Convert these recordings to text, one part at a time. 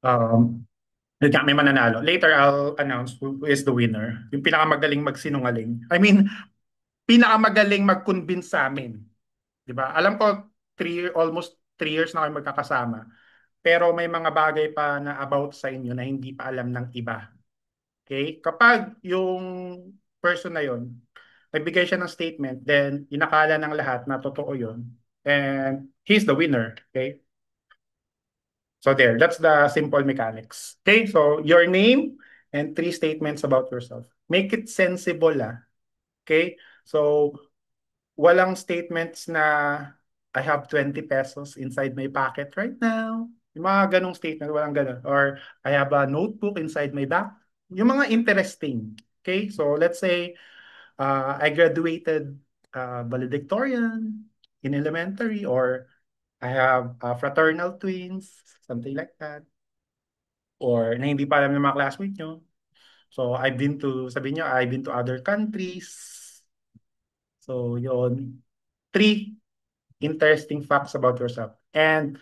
Um, Yun nga, may mananalo. Later, I'll announce who is the winner. Yung pinakamagaling magsinungaling. I mean, pinakamagaling mag-convince sa amin. Di ba? Alam ko, almost 3 years na kayo magkakasama. Pero may mga bagay pa na about sa inyo na hindi pa alam ng iba. Okay? Kapag yung person na yon nagbigay siya ng statement, then inakala ng lahat na totoo yun, and he's the winner. Okay? So there, that's the simple mechanics. Okay, so your name and three statements about yourself. Make it sensible, ah. Okay? So walang statements na I have 20 pesos inside my pocket right now. Yung mga ganong statement, walang ganon. Or I have a notebook inside my bag. Yung mga interesting. Okay? So let's say I graduated valedictorian in elementary, or I have fraternal twins, something like that. Or na hindi pa alam ng mga classmates nyo. So, sabi nyo, I've been to other countries. So, yon. Three interesting facts about yourself. And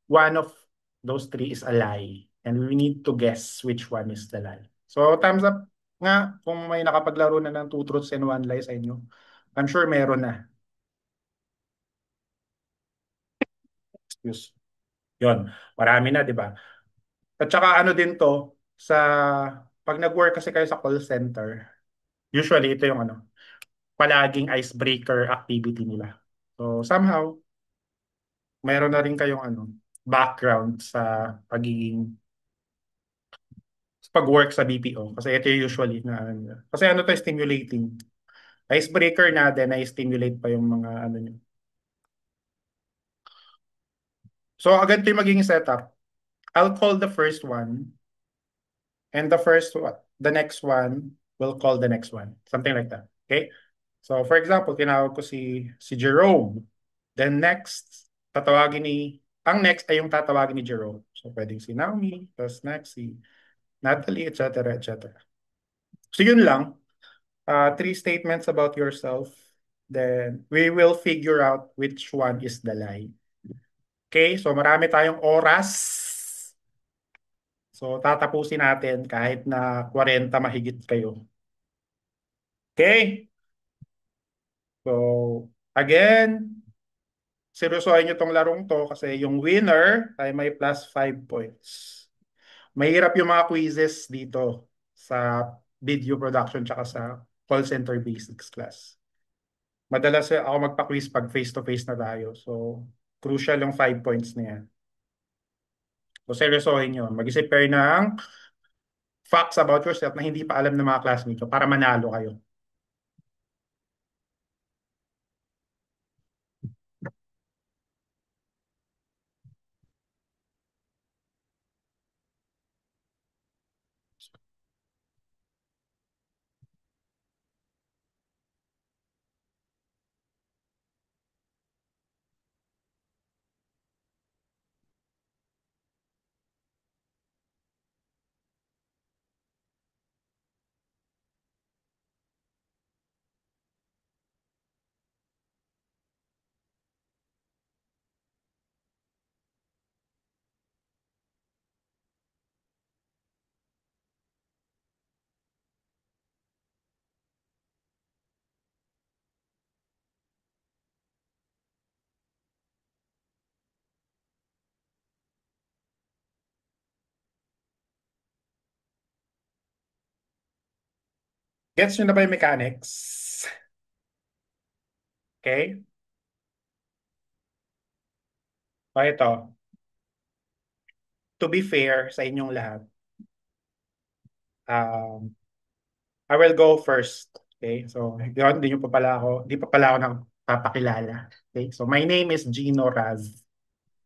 one of those three is a lie. And we need to guess which one is the lie. So, thumbs up nga kung may nakapaglaro na ng two truths and one lie sa inyo. I'm sure meron na. Excuse. Yon. Marami na, di ba? At saka ano din to, sa pag nag-work kasi kayo sa call center, usually ito yung ano, palaging icebreaker activity nila. So somehow, mayroon na rin kayong ano, background sa pagiging sa pag-work sa BPO. Kasi ito yung usually na ano nila. Kasi ano to, stimulating. Icebreaker na din, na-stimulate pa yung mga ano nyo. So agad yung magiging setup. I'll call the first one, and the next one will call the next one. Something like that. Okay? So for example, tinawag ko si Jerome. Then next, ang next ay yung tatawagin ni Jerome. So pwedeng si Naomi, tapos next si Natalie, etc. etc. So yun lang. Three statements about yourself. Then we will figure out which one is the lie. Okay, so marami tayong oras. So tatapusin natin kahit na 40 mahigit kayo. Okay? So again, seryosohin nyo tong larong to kasi yung winner ay may plus 5 points. Mahirap yung mga quizzes dito sa video production tsaka sa call center basics class. Madalas ako magpa-quiz pag face-to-face na tayo. So, crucial yung 5 points na yan. So, seryosohin nyo. Mag-isip kayo ng facts about yourself na hindi pa alam ng mga classmates nyo para manalo kayo. Gets nyo na ba yung mechanics? Okay? O ito, to be fair sa inyong lahat, um, I will go first. Okay? So, yun, hindi pa pala ako nang papakilala. Okay? So, my name is Gino Raz.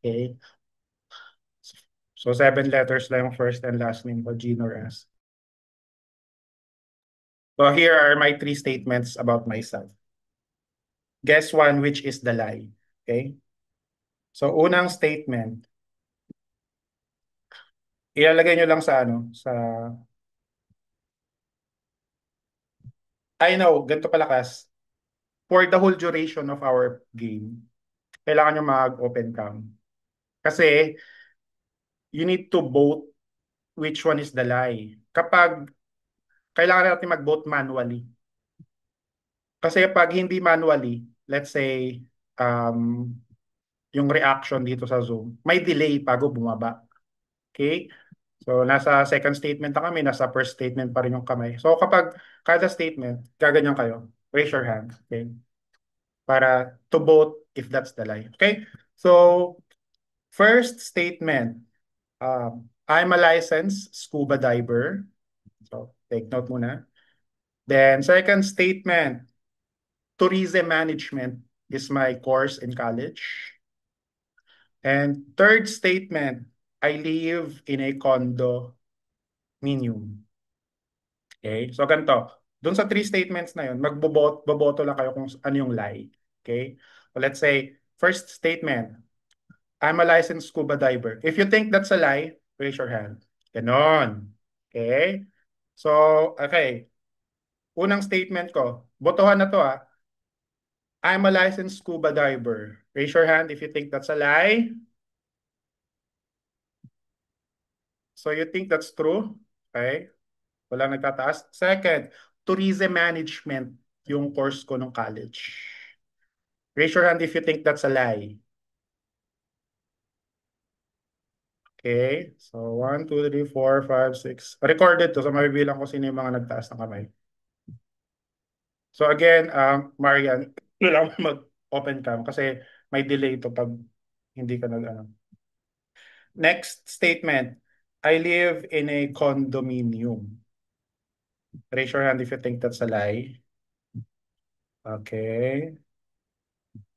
Okay? So, 7 letters lang yung first and last name ko, Gino Raz. So, here are my three statements about myself. Guess one, which is the lie. Okay? So, unang statement, ilalagay nyo lang sa ano, sa, I know, ganito pala class. For the whole duration of our game, kailangan nyo mag-open cam. Kasi, you need to vote which one is the lie. Kapag kailangan natin mag-vote manually. Kasi pag hindi manually, let's say, um, yung reaction dito sa Zoom, may delay bago bumaba. Okay? So, nasa second statement na kami, nasa first statement pa rin yung kamay. So, kapag kada statement, gaganyan kayo, raise your hand. Okay? Para to vote if that's the lie. Okay? So, first statement, I'm a licensed scuba diver. So, take note muna. Then, second statement, tourism management is my course in college. And third statement, I live in a condominium. Okay? So ganito, doon sa three statements na yun, magboboto lang kayo kung ano yung lie. Okay? So let's say, first statement, I'm a licensed scuba diver. If you think that's a lie, raise your hand. Ganon. Okay? So, okay. Unang statement ko, botohan na to ah. I'm a licensed scuba diver. Raise your hand if you think that's a lie. So you think that's true? Okay. Walang nagtataas. Second, tourism management yung course ko nung college. Raise your hand if you think that's a lie. Okay. So 1, 2, 3, 4, 5, 6. Recorded to. So mabibilang ko sino yung mga nagtaas ng kamay. So again, Marian, kailangan mag-open cam kasi may delay to pag hindi ka nag ano. Next statement. I live in a condominium. Raise your hand if you think that's a lie. Okay.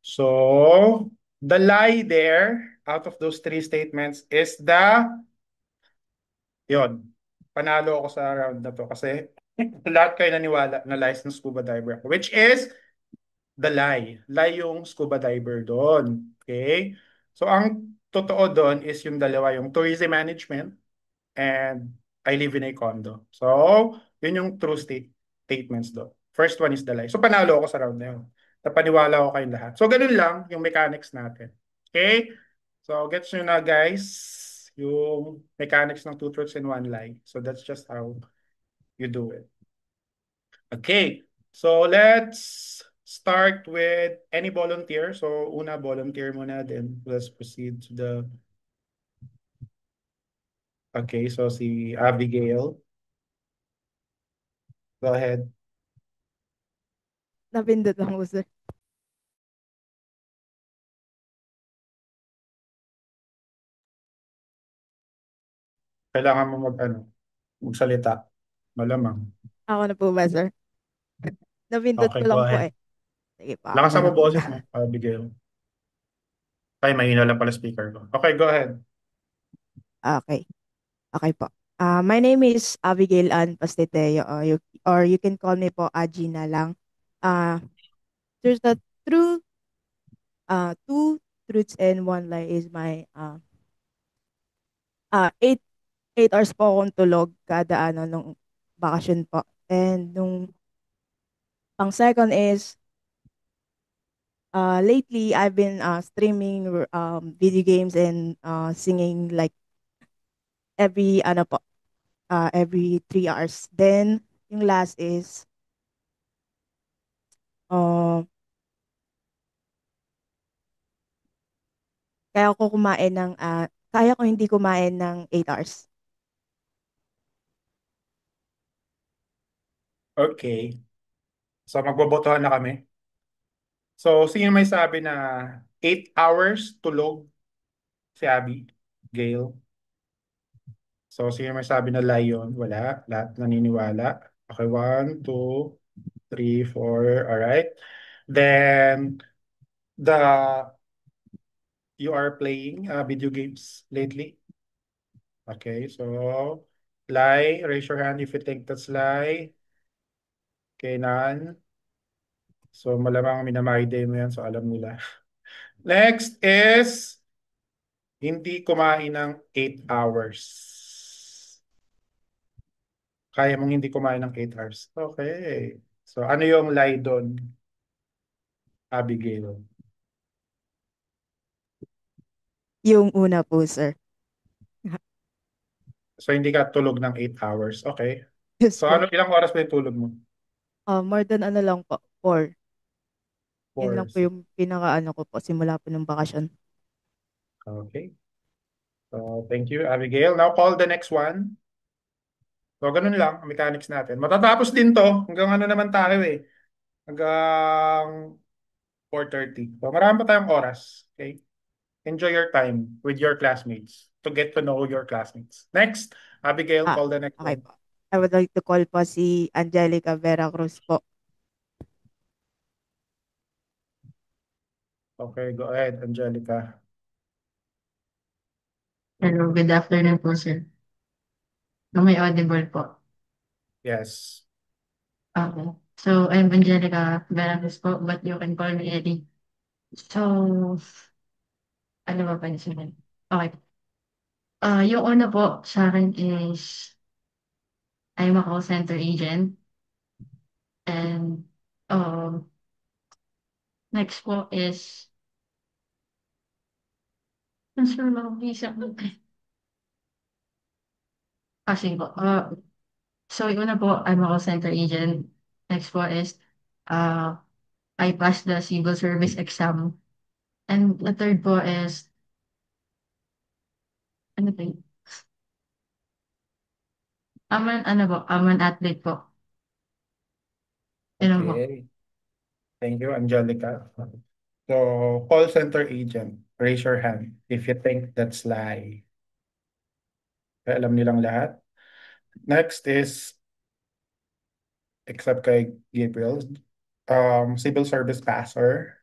So, the lie there, out of those three statements, is yon, panalo ako sa round na to kasi lahat kayo naniwala na licensed scuba diver ako, which is the lie. Lie yung scuba diver doon. Okay? So, ang totoo doon is yung dalawa, yung tourism management and I live in a condo. So, yun yung true statements do. First one is the lie. So, panalo ako sa round na yun. Napaniwala ko kayong lahat. So, ganun lang yung mechanics natin. Okay? So, gets nyo na guys yung mechanics ng two truths and one lie. So, that's just how you do it. Okay. So, let's start with any volunteer. So, una volunteer muna, then let's proceed to the... Okay, so si Abigail. Go ahead. Napindot lang po, sir. Kailangan mo magsalita. Malamang. Ako na po ba, sir? Napindot Okay, ko go lang po ahead. eh. Sige po, ako Lakas na mo lang po. boses mo, Abigail. Ay, mahina lang pala speaker ko. Okay, go ahead. Okay. Okay po. My name is Abigail Ann Pastiteo, or you can call me po Aji na lang. Uh, there's the true, two truths and one lie is my, 8 hours po akong tulog kada nung bakasyon po. And nung pang second is, lately I've been streaming video games and singing like every 3 hours. Then yung last is uh, kaya ko kumain ng kaya ko hindi kumain ng 8 hours. Okay. So, magbobotohan na kami. So, sino may sabi na 8 hours tulog si Abby? Gail. So, sino may sabi na lion? Wala. Lahat naniniwala. Okay, 1, 2, 3, 4. Alright. Then, the you are playing video games lately? Okay, so lie, raise your hand if you think that's lie. Okay, none. So malamang minamayday mo yan, so alam nila. Next is hindi kumain ng 8 hours. Kaya mong hindi kumain ng 8 hours. Okay. So ano yung lie doon, Abigail? Yung una po, sir. So hindi ka tulog ng 8 hours. Okay. Yes So po. ilang oras ba yung tulog mo? More than ano lang po, 4. Yun lang Four, po yung pinaka ano ko po simula po ng bakasyon. Okay. So thank you, Abigail. Now call the next one. So ganun lang ang mechanics natin. Matatapos din to. Hanggang ano naman tayo eh. Hanggang 4:30. So marami pa tayong oras. Okay. Enjoy your time with your classmates to get to know your classmates. Next, Abigail, Ah, call the next okay one. po. I would like to call po si Angelica Vera Cruz po. Okay, go ahead, Angelica. Hello, good afternoon po, sir. May audible po. Yes. Okay. So, I'm Angelica Velasquez po, but you can call me Eddie. So, ano ba pa yung sunod? Okay. Yung una po sa akin is I'm a call center agent. And next po is, ang sure lang, isa po. Sige po. So, yung una po, I'm a call center agent. Next po is, uh, I passed the civil service exam. And the third po is, ano po yun? Ano po, I'm athlete po. Yun lang po. Okay. Thank you, Angelica. So, call center agent, raise your hand if you think that's lie. Kaya alam nilang lahat. Next is, except kay Gabriel, civil service passer.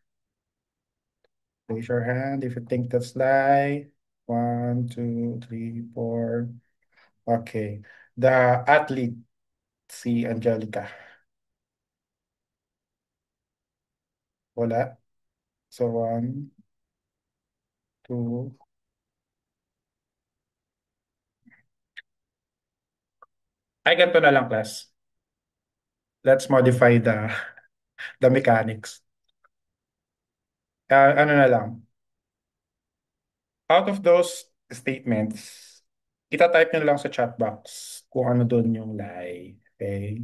Raise your hand if you think that's lie. One, two, three, four. Okay. The athlete, si Angelica. Wala. So, one, two. Ay, ganito na lang, class. Let's modify the mechanics. Ano na lang. Out of those statements, itatype nyo lang sa chat box kung ano doon yung lie. Okay?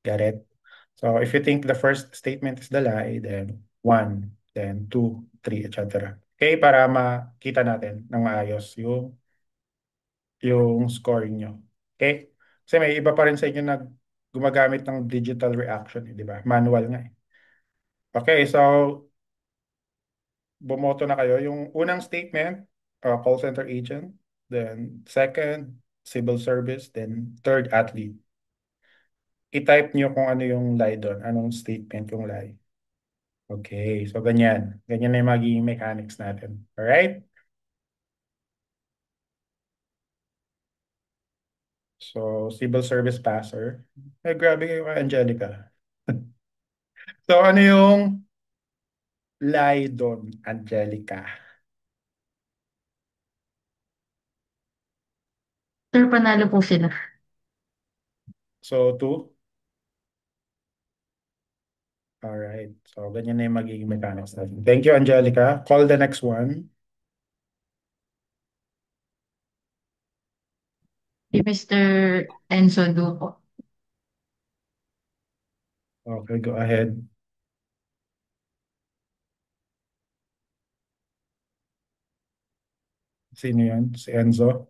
Got it? So, if you think the first statement is the lie, then one, then two, three, etc. Okay? Para makita natin ng maayos yung scoring nyo. Okay? Kasi may iba pa rin sa inyo na gumagamit ng digital reaction, di ba? Manual nga eh. Okay, so bumoto na kayo. Yung unang statement, call center agent. Then second, civil service. Then third, athlete. I-type nyo kung ano yung lie doon. Anong statement yung lie. Okay, so ganyan. Ganyan na yung magiging mechanics natin. Alright? So, civil service passer. Ay, grabe kayo kay Angelica. So, ano yung lie doon, Angelica? Sir, panalo po sila. So, two. Alright. So, ganyan na yung magiging mechanics natin. Thank you, Angelica. Call the next one. Si Mr. Enzo Du po. Okay, go ahead. Sino yun? Si Enzo?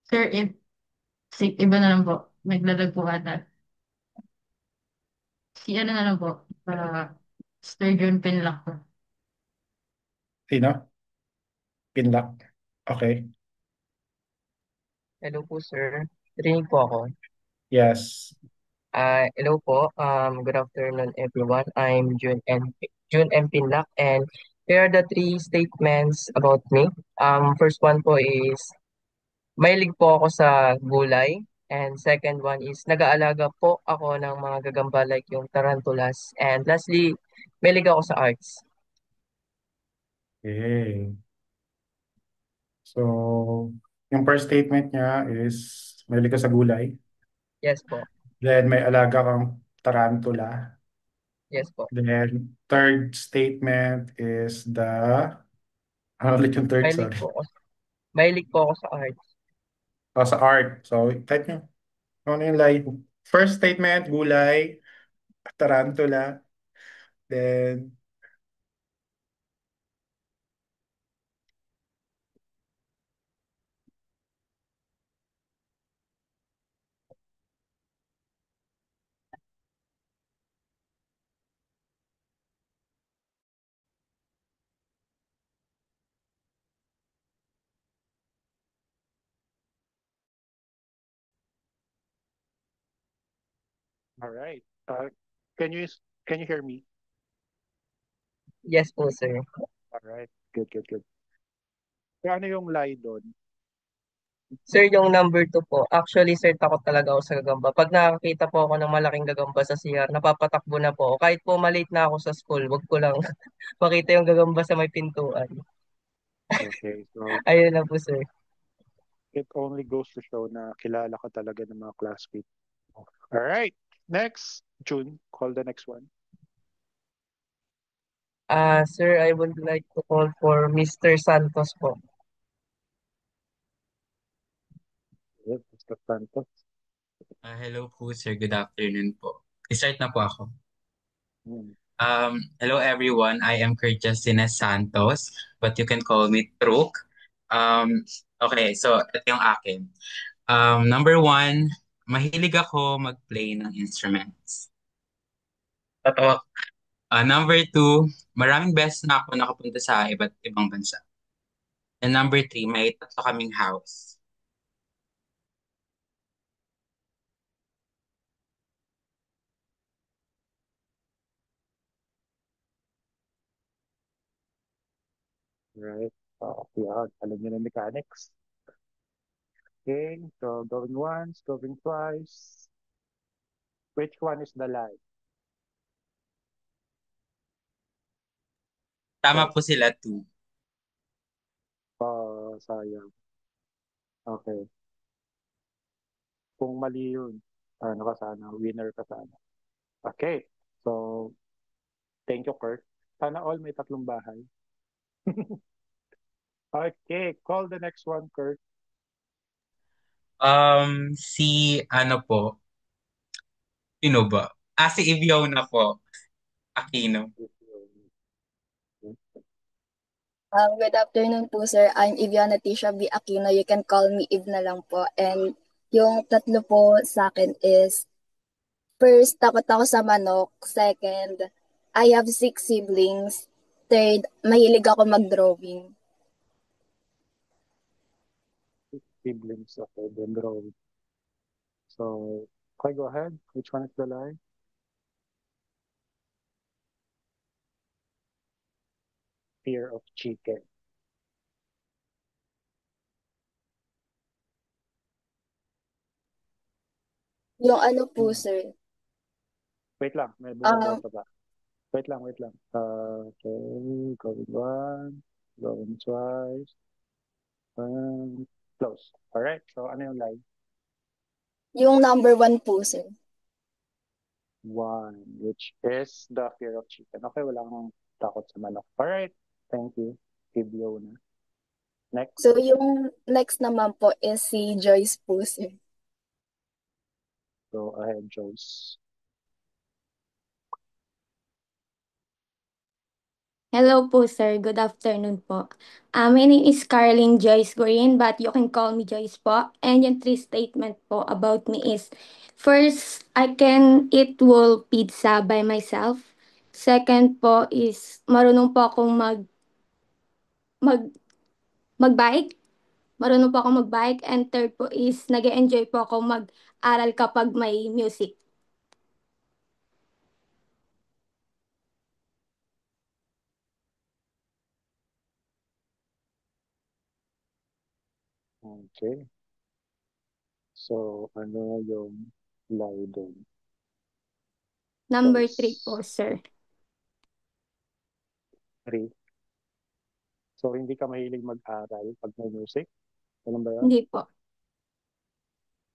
Sir, iba na lang po. Naglalag po ata. Si ano na lang po. Sturgeon Pinlock po. Sino? Pinlock. Okay. Hello po, sir. Rinig po ako. Yes. Hello po. Good afternoon, everyone. I'm June M. Pinlac, and here are the three statements about me. First one po is, mahilig po ako sa gulay. And second one is, nag-aalaga po ako ng mga gagamba like yung tarantulas. And lastly, mahilig ako sa arts. Okay. So, yung first statement niya is mahilig ka sa gulay. Yes po. Then, may alaga kang tarantula. Yes po. Then, third statement is the Ano ulit yung third, Mahilig sorry. po ako, mahilig po ako sa arts. Oh, sa art. So, type nyo. Ano yung line? First statement, gulay, tarantula. Then, all right. Can you can you hear me? Yes po, sir. All right. Good, good, good. Kaya ano yung lie doon? Sir, yung number 2 po, actually, sir, takot talaga ako sa gagamba. Pag nakakita po ako ng malaking gagamba sa CR, napapatakbo na po ako. Kahit po malate na ako sa school, wag ko lang makita yung gagamba sa may pintuan. Okay, so Ayun na po, sir. it only goes to show na kilala ka talaga ng mga classmates. All right. Next, June, call the next one. Sir, I would like to call for Mr. Santos po. Yes, Mr. Santos. Hello po, sir. Good afternoon po. Start na po ako. Hmm. Hello everyone. I am Kurt Justines Santos, but you can call me Truk. Okay, so ito yung akin. Number one, mahilig ako mag-play ng instruments. Totoo. Number two, maraming beses na ako nakapunta sa iba't ibang bansa. And number three, may tatlo kaming house. Right. Yeah, alam niyo na mechanics. Okay, so going once, going twice. Which one is the lie? Tama Yes. po sila two. Sayang. Okay. Kung mali yun, ano ka sana, winner ka sana. Okay. So, thank you, Kurt. Sana all may tatlong bahay. Okay, call the next one, Kurt. Si ano po, sino ba? Si Ivyaw na po. Aquino. Good afternoon po, sir. I'm Iviana Tisha B. Aquino. You can call me Iv na lang po. And yung tatlo po sa akin is, first, takot ako sa manok. Second, I have 6 siblings. Third, mahilig ako mag-drawing. Siblings, okay, then roll. So, okay, go ahead. Which one is the lie? Fear of chicken. Yung ano po, Hmm. sir. Wait lang, may Um, bumabasa pa. Wait lang, wait lang. Okay, going one, going twice, and close. Alright, so ano yung lie? yung number 1 po, sir. One, which is the fear of chicken. Okay, wala kang takot sa manok. Alright, thank you. Ibyo na. Next, So, yung next naman po is si Joyce po, sir. go ahead, Joyce. Hello po, sir. Good afternoon po. My name is Carlin Joyce Green, but you can call me Joyce po. And yung three statement po about me is, first, I can eat whole pizza by myself. Second po is, marunong po akong mag, mag-bike. Marunong po akong mag-bike. And third po is, nag-enjoy po ako mag-aral kapag may music. Okay. So, ano yung lie doon? Number 3 Joyce. po, sir. Three. So, hindi ka mahilig mag-aral pag may music? Ganun ba yan? Hindi po.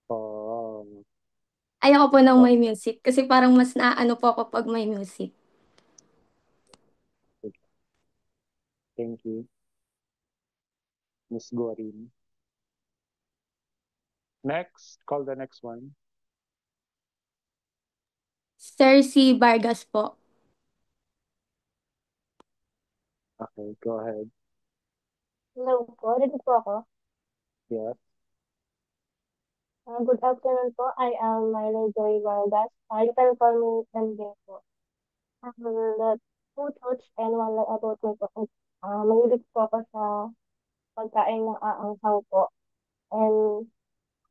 Oh, Ayoko po ng oh, may music kasi parang mas naaano po ako pag may music. thank you. Miss Gorin. Next, call the next one. Cersei Vargas po. Okay, go ahead. Hello po, ready po ako. Yes. Good afternoon po. I am Myla Joy Vargas. You can call me MJ po. The two thoughts and one lie about me po. Mahilig po ako sa pagkain ng aanghaw po. And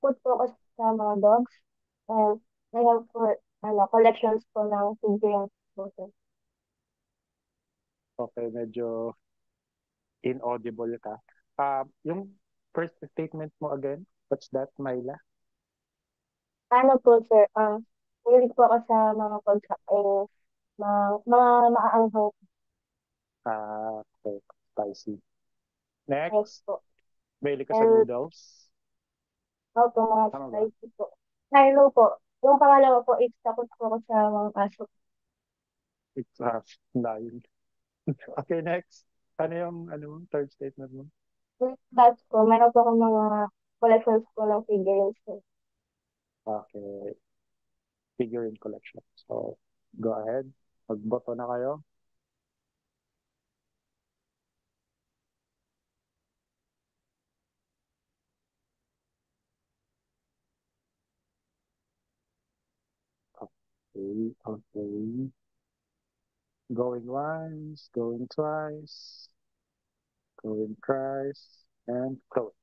food po ako sa mga dogs. And I have for, collections po ng figurines po, sir. Okay, medyo inaudible ka. Yung first statement mo again, what's that, Myla? Ano po, sir? Mahilig po ako sa mga pagkain mga maaanghaw. Okay, spicy. Yes Next, po. mahilig ka sa And noodles. opo, mga Tama ba? spicy po. Hello po. Yung pangalawa po, is takot po ako sa mga aso. It's layo. Okay, next. Ano yung third statement mo? That's po, meron po akong mga collections po ng figurines. Okay, figurine collection. So, go ahead. Magboto na kayo. Okay, okay. Going once, going twice, going thrice, and close.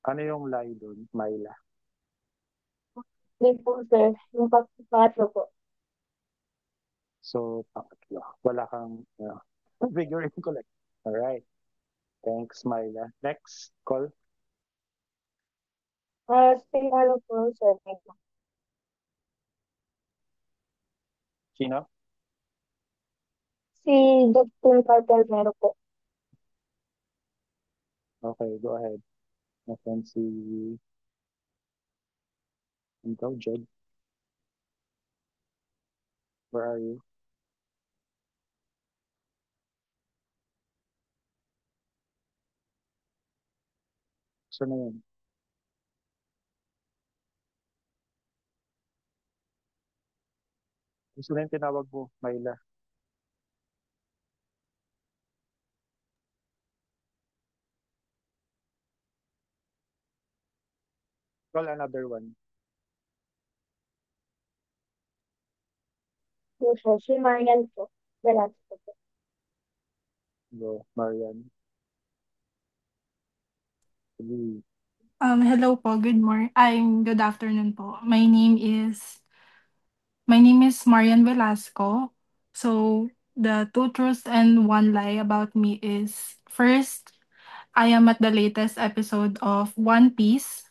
Ano yung lie doon, Myla? Hindi po, sir. Yung pangatlo po. So, pangatlo. Wala kang figurine collect. Alright. Thanks, Myla. Next, call. Ano po, sir? Sino? Si Justin Carpentero po. Okay, go ahead. Nasaan si... Ano tawag, Jed? Where are you? Saan na yun? Gusto na yung tinawag mo, Myla. Call another one. Yung sir, si Marian po. Velasco po. Go, Marian. Sige. Hello po, good afternoon po. My name is Marian Velasco. So the two truths and one lie about me is first, I am at the latest episode of One Piece.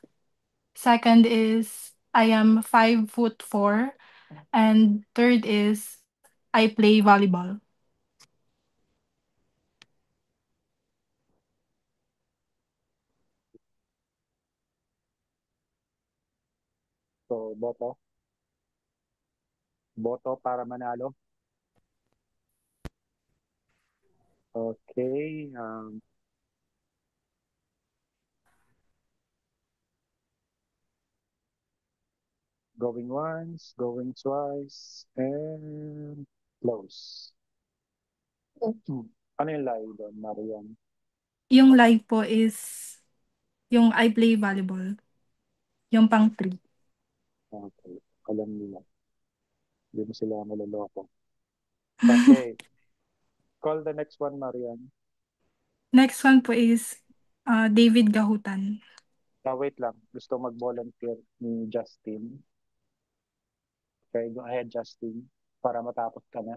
Second is I am 5'4", and third is I play volleyball. So, boto. Boto para manalo. Okay. Going once, going twice, and close. Ano yung lie doon, Marian? Yung lie po is yung I play volleyball. Yung pang 3. Okay. Alam nila. Hindi mo sila maloloko. Okay. Call the next one, Marian. Next one po is David Gahutan. Wait lang. Gusto mag-volunteer ni Justin. Okay, go ahead, Justin. Para matapos ka na.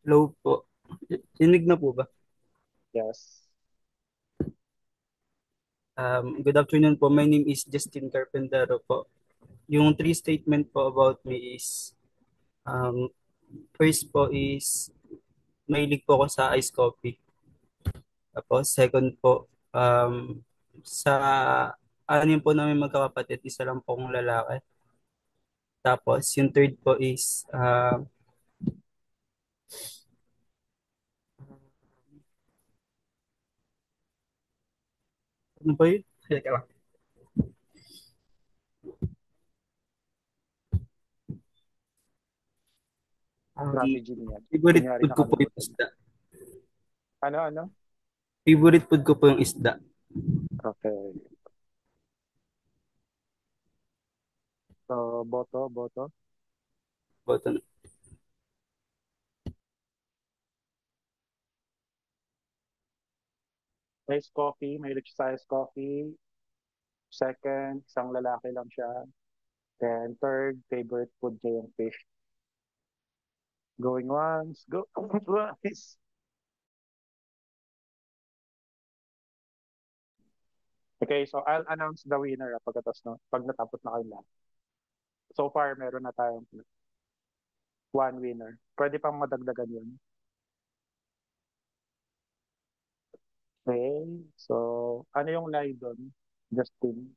Hello po. Rinig na po ba? Yes. Good afternoon po. My name is Justin Carpentero po. Yung three statement po about me is, um, first po is, mahilig po ako sa ice coffee. Tapos second po, sa anim po namin magkakapatid, isa lang po akong lalaki. Tapos yung third po is, Ano ba yun? Teka lang. Ang Strategy niyan. favorite Kunyari food ko po yung nakalimutan mo. isda. Ano? Favorite food ko po yung isda. Okay. So, boto. Boto na. Iced coffee, mahilig siya sa iced coffee. Second, isang lalaki lang siya. And third, favorite food niya yung fish. Going once, go twice. Okay, so I'll announce the winner pagkatapos no, pag natapos na kayo lahat. So far, meron na tayong one winner. Pwede pang madagdagan yun. Okay, so ano yung lie doon, Justin?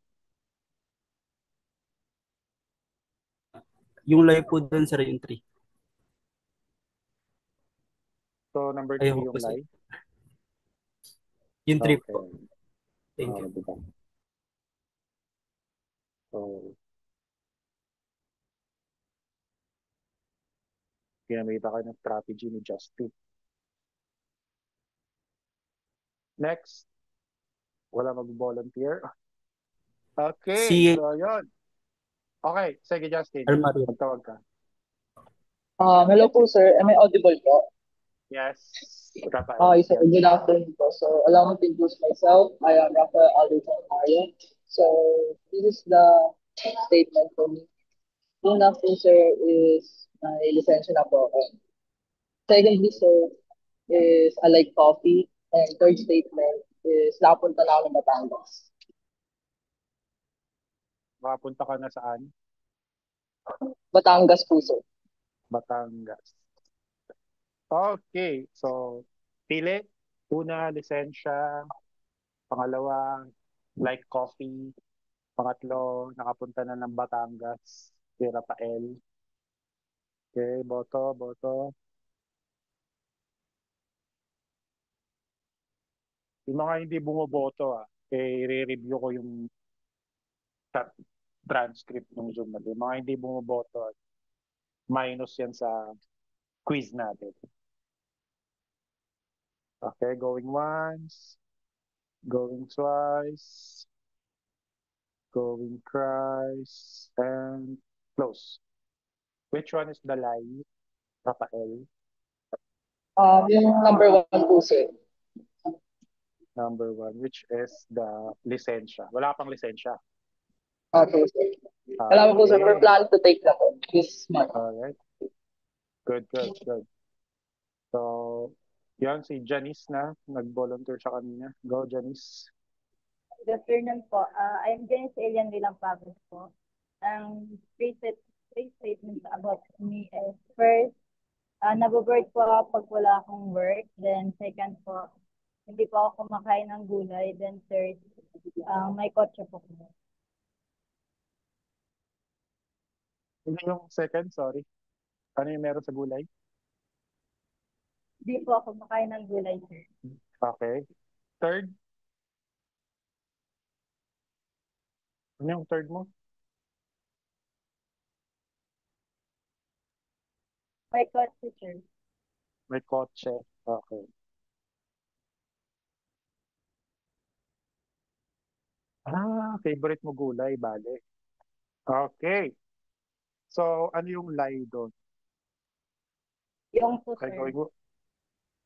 Yung live po dun, sir, yung 3. So number Ayoko 3 po, yung sir. lie? Yung 3 Okay. po. Thank you. Diba? So, ginamita kayo ng strategy ni Justin. Next, wala mag-volunteer. Okay, Si so yun. Okay, sige Justin, Almario. magtawag ka. Hello po, sir. Am I audible po? Yes, Rafael. Okay, sir. Good afternoon po. So, allow me to introduce myself. I am Rafael Alderton Arya. So, this is the statement for me. Una po, sir, is may lisensya na po ako. Secondly, sir, is I like coffee. And third statement is napunta na ako ng Batangas. Makapunta ka na saan? Batangas po, sir. Batangas. Okay, so pili. Una, lisensya. Pangalawa, like coffee. Pangatlo, nakapunta na ng Batangas. Si Rafael. Okay, boto. Yung mga hindi bumoboto, i-review ko yung ta- transcript ng Zoom natin. Yung mga hindi bumoboto, minus yan sa quiz natin. Okay, going once, going twice, going thrice, and close. Which one is the lie, Rafael? Yung number one po, sir. Number one, which is the lisensya. Wala pang lisensya. Okay, sir. Alam po, sir, we're Okay. planning to take na po this month. Alright. Good. So, yan si Janice na. Nag-volunteer siya kanina. Go, Janice. Good afternoon po. I'm Janice Elian Villampagos po. Ang three statements about me is first, nabobird po ako pag wala akong work. Then second po, hindi po ako kumakain ng gulay. Then third, may kotse po ko. Ano yung second? Sorry. Ano yung meron sa gulay? Hindi po ako kumakain ng gulay, sir. Okay. Third? Ano yung third mo? May kotse, sir. May kotse. Okay. Favorite mo gulay, bale. Okay. So, ano yung lie doon? Yung po, Okay, sir. going mo.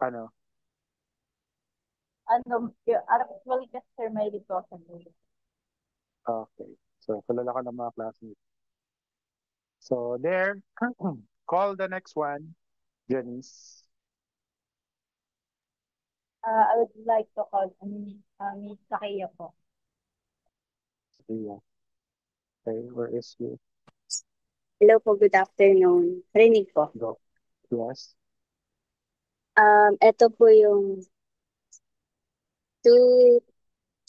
Ano? Actually, kasi sir, may dito ako sa gulay. Okay. So, kilala ka ng mga classmates. So, there. Call the next one, Janice. I would like to call Miss Takia po. Yeah. Okay, where is you? Hello po, good afternoon. Rinig po. Go. Yes. Ito po yung two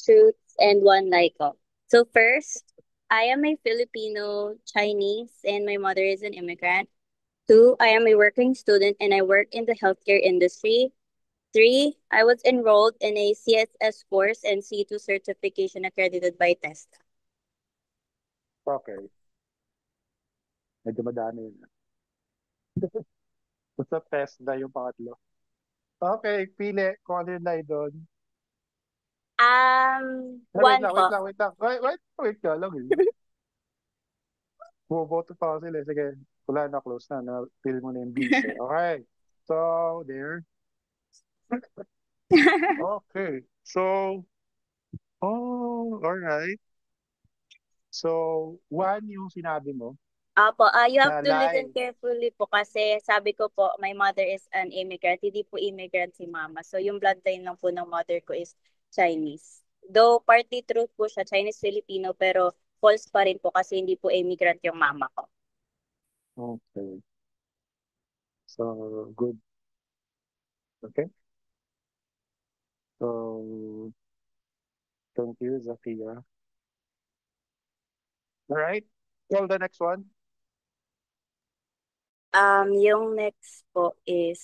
truths and one lie ko. So first, I am a Filipino Chinese and my mother is an immigrant. Two, I am a working student and I work in the healthcare industry. Three, I was enrolled in a CSS course and C2 certification accredited by TESTA. Okay. Medyo madami yun. Basta test na yung pangatlo. Okay, pili kung ano yung lie doon. Wait One lang, wait po. lang, wait lang. Wait ka lang eh. Bumoboto pa ako sila. Sige, wala na, close na. Na-feel mo na yung beans eh. Okay. So, there. Okay. So, alright. So, one yung sinabi mo Apo, you have na to listen lie. carefully po kasi sabi ko po, my mother is an immigrant. Hindi po immigrant si mama. So, yung bloodline lang po ng mother ko is Chinese. Though partly truth po siya, Chinese-Filipino, pero false pa rin po kasi hindi po immigrant yung mama ko. Okay. So, good. Okay. So, thank you, Zafia. Alright. Well, the next one. Yung next po is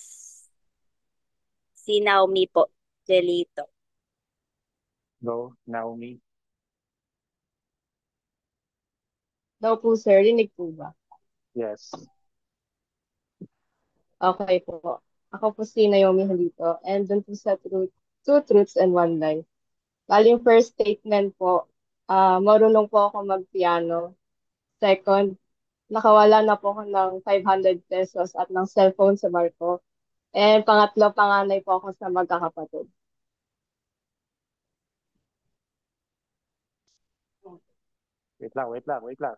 si Naomi po, Jelito. Go, Naomi. Daw po, sir. Rinig po ba? Yes. Okay po. Ako po si Naomi Halito. And dun po sa two truths and one lie. Bali yung first statement po, marunong po ako mag-piano. Second, nakawala na po ako ng 500 pesos at ng cellphone sa barko. And pangatlo, panganay po ako sa magkakapatid. Wait lang.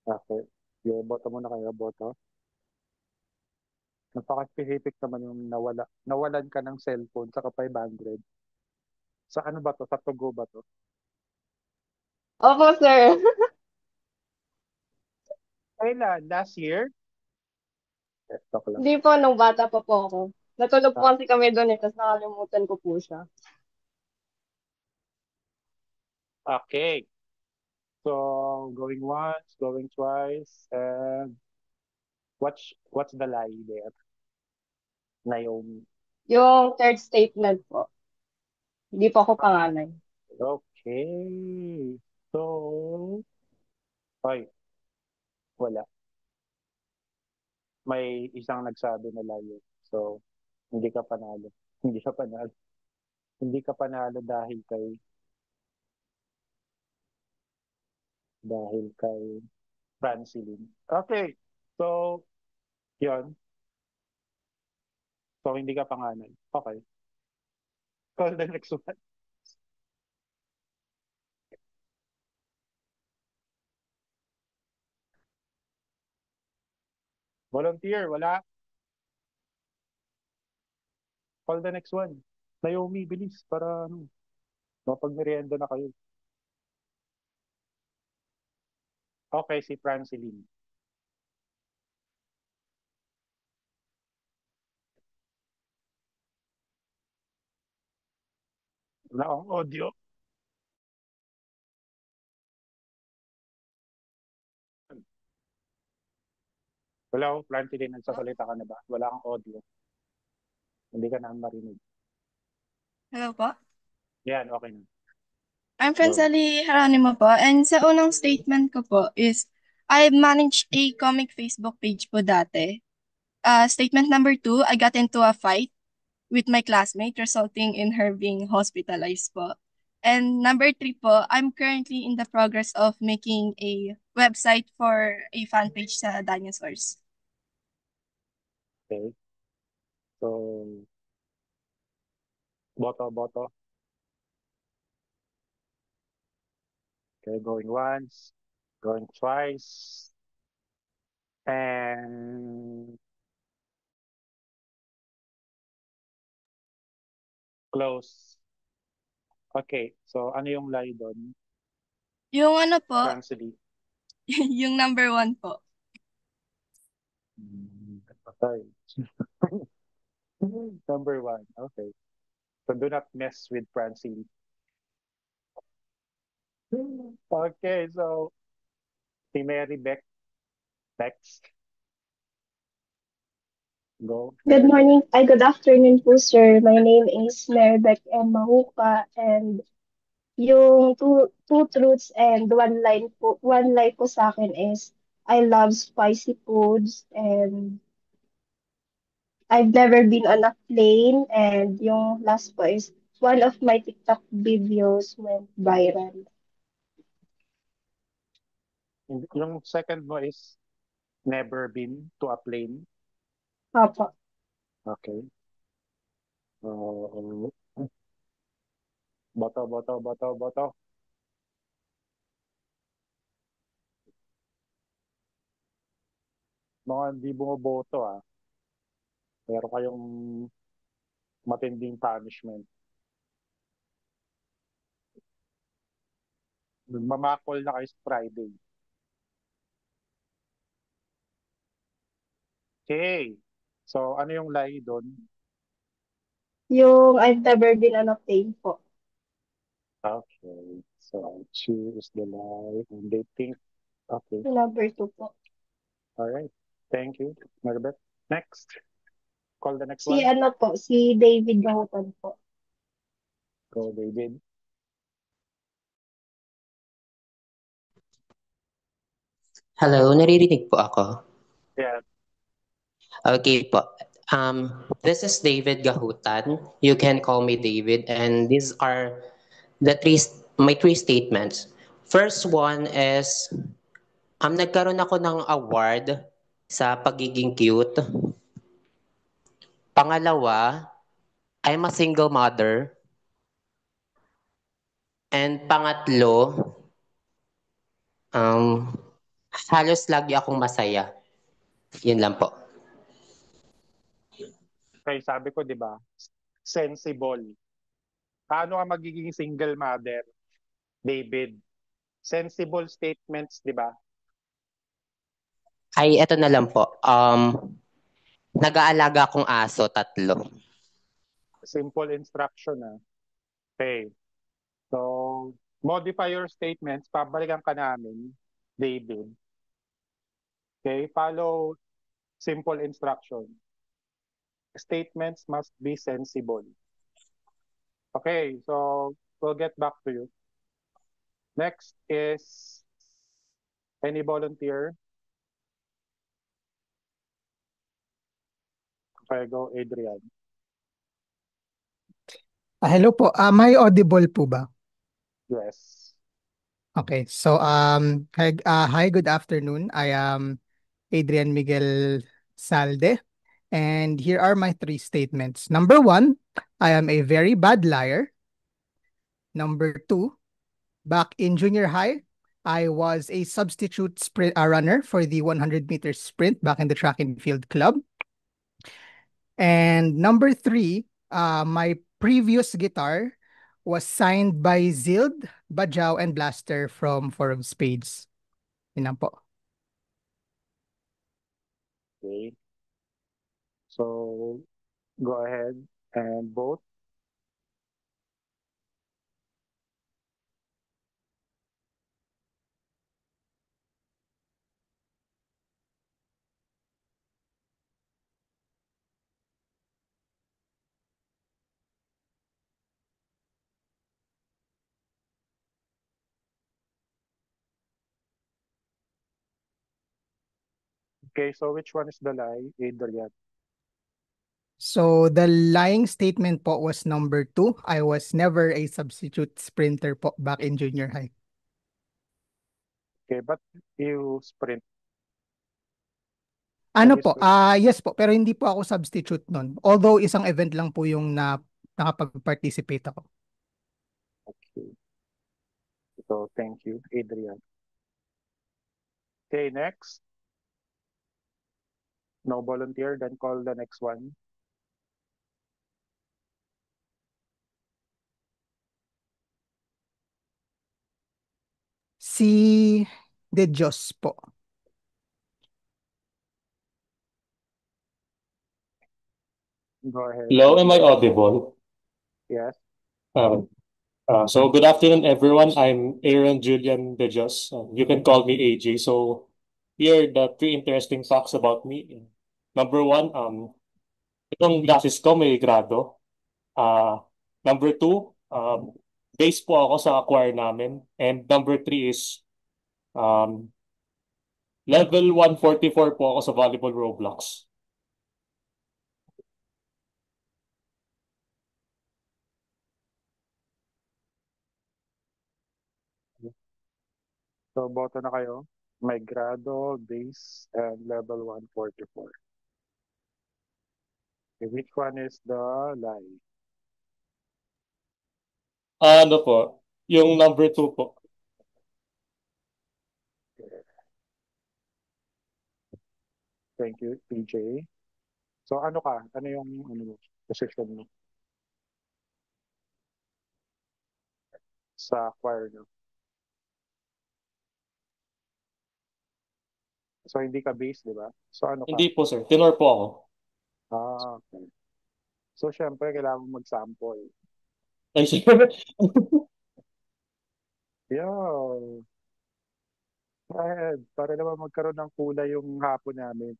Okay. Yung boto muna kayo, boto. Napaka-specific naman yung nawalan ka ng cellphone sa 500. Sa ano ba to? Sa Togo ba to? Opo, sir. Kailan? Last year? Talk lang. Hindi po, nung bata pa po ako. Natulog po Ah, kasi kami doon tapos nakalimutan ko po siya. okay. So, going once, going twice, and what's the lie there, Naomi? Yung third statement po, hindi po ako panganay. Okay. So, ay, wala. May isang nagsabi na lie. So, hindi ka panalo. Hindi ka panalo. Hindi ka panalo dahil kay Francilyn. Okay. So, yon. So, hindi ka panganay. Okay. Call the next one. Volunteer, wala. Call the next one. Naomi, bilis para mapag-merienda na kayo. Okay, si Francilyn. Wala akong audio. Wala akong Francilyn, nagsasalita ka na ba? Wala akong audio. Hindi ka na marinig. Hello po. Yan, okay na. I'm Go. Francely Geronimo po. And sa unang statement ko po is, I managed a comic Facebook page po dati. Statement number 2, I got into a fight with my classmate resulting in her being hospitalized po. And number 3 po, I'm currently in the progress of making a website for a fan page sa dinosaurs. Okay. So, boto. Okay, going once, going twice, and close. Okay, so ano yung lie doon? Yung ano po, Francilyn. yung number 1 po. Patay. Number 1, okay. So do not mess with Francilyn. Okay, so si Mary Beck next. Go. Good morning. Good afternoon po, sir. My name is Merbek M. Mahuka, and yung two truths and one lie po sa akin is I love spicy foods and I've never been on a plane, and yung last po is one of my TikTok videos went viral. Yung second mo is never been to a plane. Opo. Okay. Boto. Mga hindi bumoboto meron kayong matinding punishment. Mamakol na kayo sa Friday. Okay. So, ano yung lie doon? Yung I've never been on a plane po. Okay. So, I choose the lie and they think, okay. Number 2 po. All right. Thank you, Maribeth. Next. Call the next Si one. si David Gahutan po. Go, David. Hello, naririnig po ako? Yeah. Okay po. This is David Gahutan. You can call me David, and these are my three statements. First one is, nagkaroon ako ng award sa pagiging cute. Pangalawa, I'm a single mother. And pangatlo, halos lagi akong masaya. Yun lang po. Okay, sabi ko, di ba? Sensible. Paano ka magiging single mother, David? Sensible statements, di ba? Ay, eto na lang po. Nag-aalaga akong aso, 3. Simple instruction Okay. So, modify your statements. Pabalikan ka namin, David. Okay? Follow simple instruction. Statements must be sensible. Okay, so we'll get back to you. Next is any volunteer? Okay, go, Adrian. Hello po. May audible po ba? Yes. Okay. So hi, good afternoon. I am Adrian Miguel Salde, and here are my 3 statements. Number 1, I am a very bad liar. Number 2, back in junior high, I was a substitute sprint runner for the 100-meter sprint back in the track and field club. And number 3, my previous guitar was signed by Zild, Bajau, and Blaster from Four of Spades. Yun lang po. Okay. So, go ahead and vote. Okay, so which one is the lie, Adrian? So the lying statement po was number 2. I was never a substitute sprinter po back in junior high. Okay, but you sprint. Ano po? Yes po, pero hindi po ako substitute nun. Although isang event lang po yung nakapag-participate ako. Okay. So, thank you, Adrian. Okay, next. No volunteer, then call the next one. Si De Dios po. Go ahead. Hello, am I audible? Yes. So good afternoon, everyone. I'm Aaron Julian De Dios. You can call me AJ. So here are the 3 interesting facts about me. Number 1, Yung glasses ko may grado. Number two, base po ako sa choir namin. And number three is um, level 144 po ako sa volleyball Roblox. So, boto na kayo. May grado, base, and level 144. Okay, which one is the lie? Ano po? Yung number two po. Thank you, PJ. So, ano ka? Ano yung position mo sa choir nyo? So, hindi ka base, di ba? So, ano ka? Hindi po sir, tenor po ako. Okay. So, syempre, kailangan mo mag-sample. Ay, sir. Yo. Para naman magkaroon ng kulay yung hapon namin.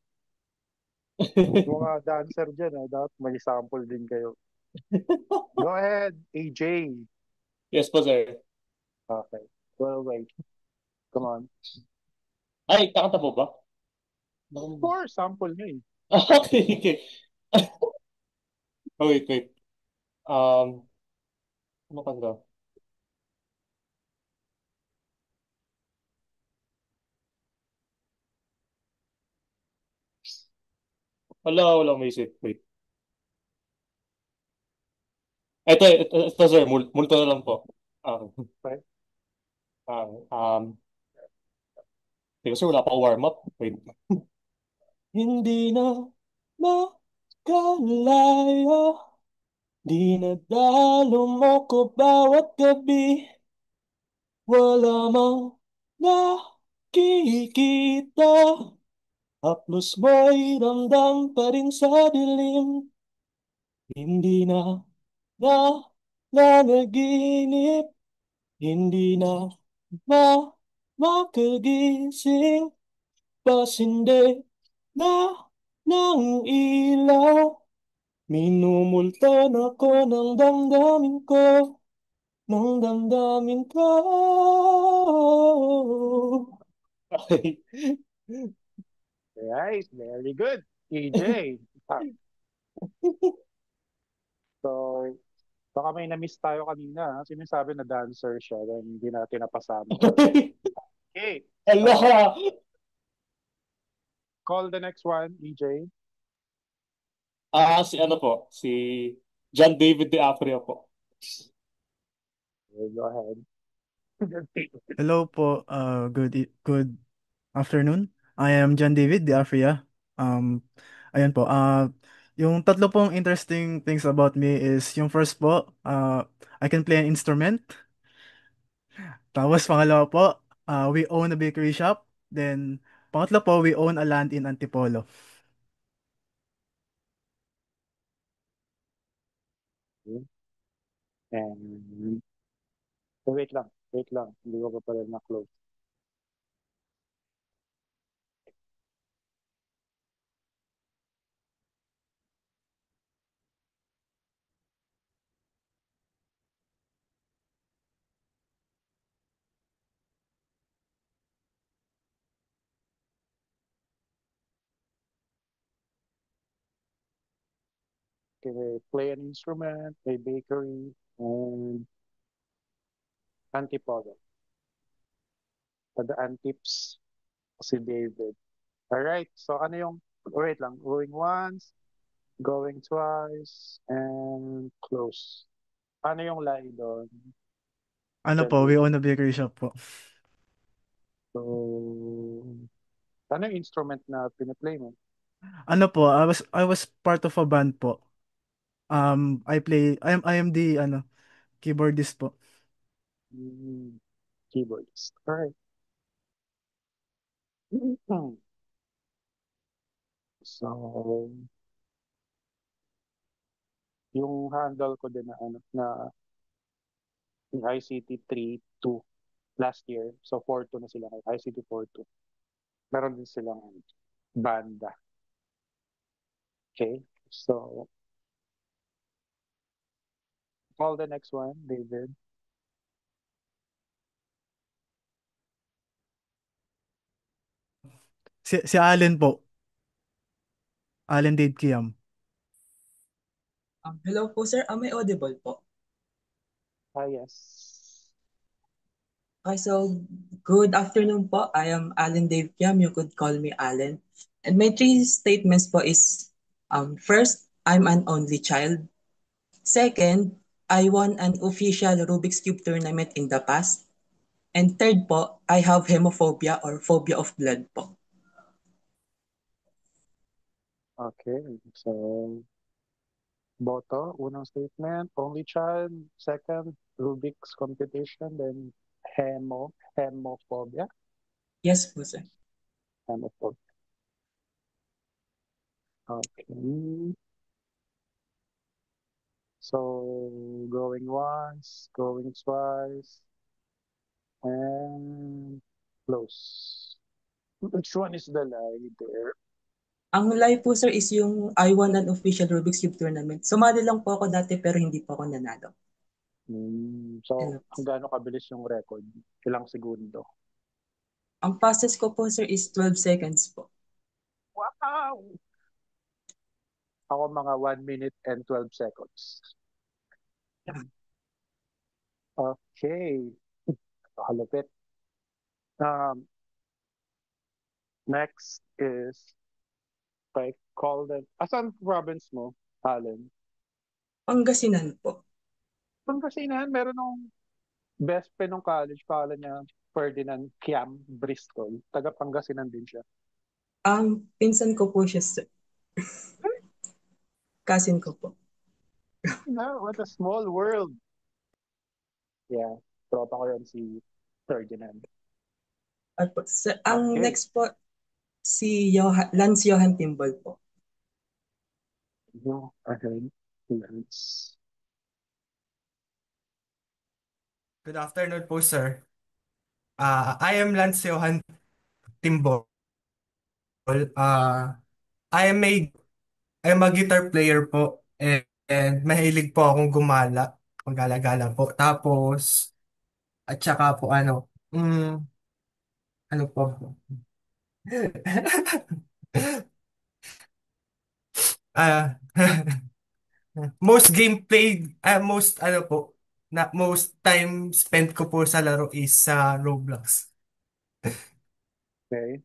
Mga dancer dyan, dapat may sample din kayo. Go ahead, AJ. Yes po sir. Okay. Well, wait. Come on. Ay, kakanta po ba? Of course, sample nyo eh. Okay, okay. Oh, wait. Ano kanta? Wala may isip. Wait. Ito sir, multo na lang po. Okay. Teka sir, wala pa ako warm up. Wait. Hindi na makalaya, dinadalo mo ko bawat gabi. Wala mang nakikita, haplos mo'y ramdam pa rin sa dilim. Hindi na nanaginip, hindi na makagising, pasinde na ng ilaw. Minumultan ako ng damdamin ko, ng damdamin ko. Okay. Right, very good. AJ. So, baka may na-miss tayo kanina. Sinasabi na dancer siya, then hindi natin napasama. Okay. Allah! Call the next one, EJ. Si ano po? Si John David De Aprio po. Okay, go ahead. Hello po, good afternoon. I am John David de Afria. Ayun po, yung tatlo pong interesting things about me is yung first po, I can play an instrument. Tapos pangalawa po, we own a bakery shop. Then pangatlo po, we own a land in Antipolo. And wait lang. Hindi ko pa pala na-close. Okay, play an instrument, play bakery, and Antipolo. Tadaan tips si David. Alright, so ano yung, wait lang, going once, going twice, and close. Ano yung lie doon? Ano po, we own a bakery shop po. So, ano yung instrument na piniplay mo? Ano po, I was part of a band po. I am the keyboardist po. Keyboardist. Alright. So, yung handle ko din na yung ICT 3.2 last year. So 4.2 na sila ngayon. ICT 4.2. Meron din silang banda. Okay? So, call the next one, David. Si Allen po. Allen Dave Kiam. Hello po sir, am I audible po? Yes. Okay, so good afternoon po. I am Alan Dave Kiam. You could call me Alan. And my three statements po is, first, I'm an only child. Second, I won an official Rubik's Cube tournament in the past. And third po, I have hemophobia or phobia of blood po. Okay. So, Boto, unang statement, only child. Second, Rubik's competition. Then, hemophobia. Yes po sir. Hemophobia. Okay. So, going once, going twice, and close. Which one is the lie there? Ang live po sir is yung I won an official Rubik's Cube tournament. Sumali lang po ako dati pero hindi po ako nanalo. So, gaano kabilis yung record? Ilang segundo? Ang fastest ko po sir is 12 seconds po. Wow! Ako mga 1 minute and 12 seconds. Okay. Halupit. Next is, I call them, asan province mo, Allen? Pangasinan po. Pangasinan, meron nung best friend nung college, pala niya Ferdinand Kiam Bristol. Taga Pangasinan din siya. Pinsan ko po siya sir. Cousin ko po. No, what a small world. Yeah, tropa ko yun si Ferdinand. At po, ang next po, si Lance Johan Timbol po. No, ahead. Lance. Good afternoon po, sir. I am Lance Johan Timbol. I am a guitar player po and mahilig po akong gumala, maggala-gala po. Tapos, at saka po ano po? Ah, most game played, most time spent ko po sa laro is sa Roblox. Okay.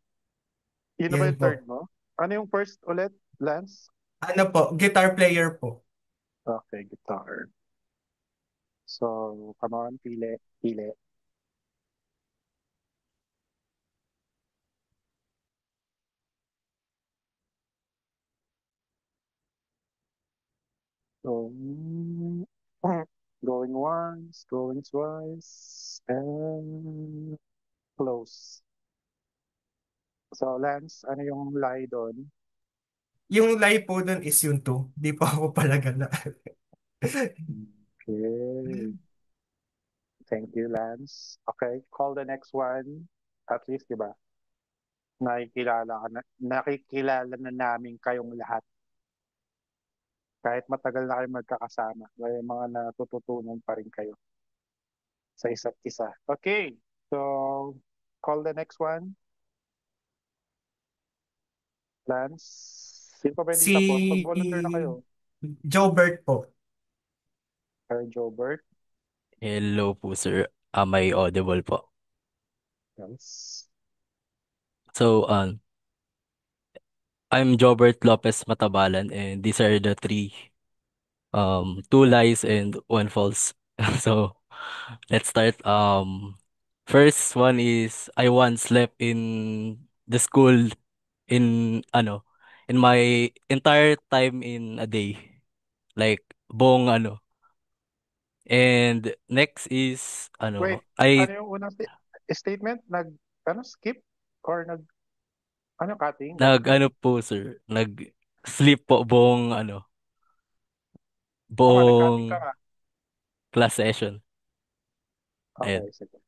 Yun na ba yung third mo? Ano yung first ulit, Lance? Ano po, guitar player po. Okay, guitar. So, come on, pili, pili. So, going once, going twice, and close. So, Lance, ano yung lie doon? Yung lie po dun is yung 2. Di pa ako pala gala. Okay. Thank you, Lance. Okay, call the next one. At least, di ba? Nakikilala na namin kayong lahat. Kahit matagal na kayo magkakasama, may mga natututunan pa rin kayo sa isa't isa. Okay, so call the next one. Lance, sino pa ba hindi tapos? Mag-volunteer na kayo. Jobert po. Sir Jobert. Hello po, sir. Am I audible po? Yes. So, I'm Jobert Lopez Matabalan, and these are the three, two lies and one false. So, let's start. First one is I once slept in the school in my entire time in a day. Like, buong And next is, Wait, I ano yung unang statement? Skip? Or cutting? po, sir, nag-sleep po Oo nga, nag-cutting ka buong nga. class session. Okay, Ayan. sige.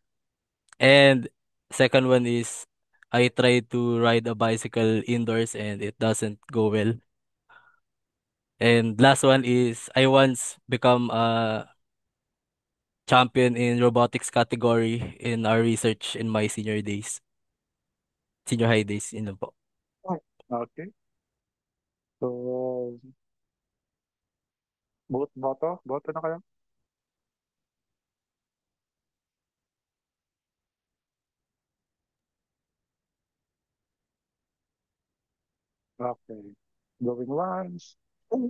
And second one is I tried to ride a bicycle indoors and it doesn't go well. And last one is I once become a champion in robotics category in our research in my senior high days, yun lang po. Okay. So, boto? Boto na kayo? Okay. Going once,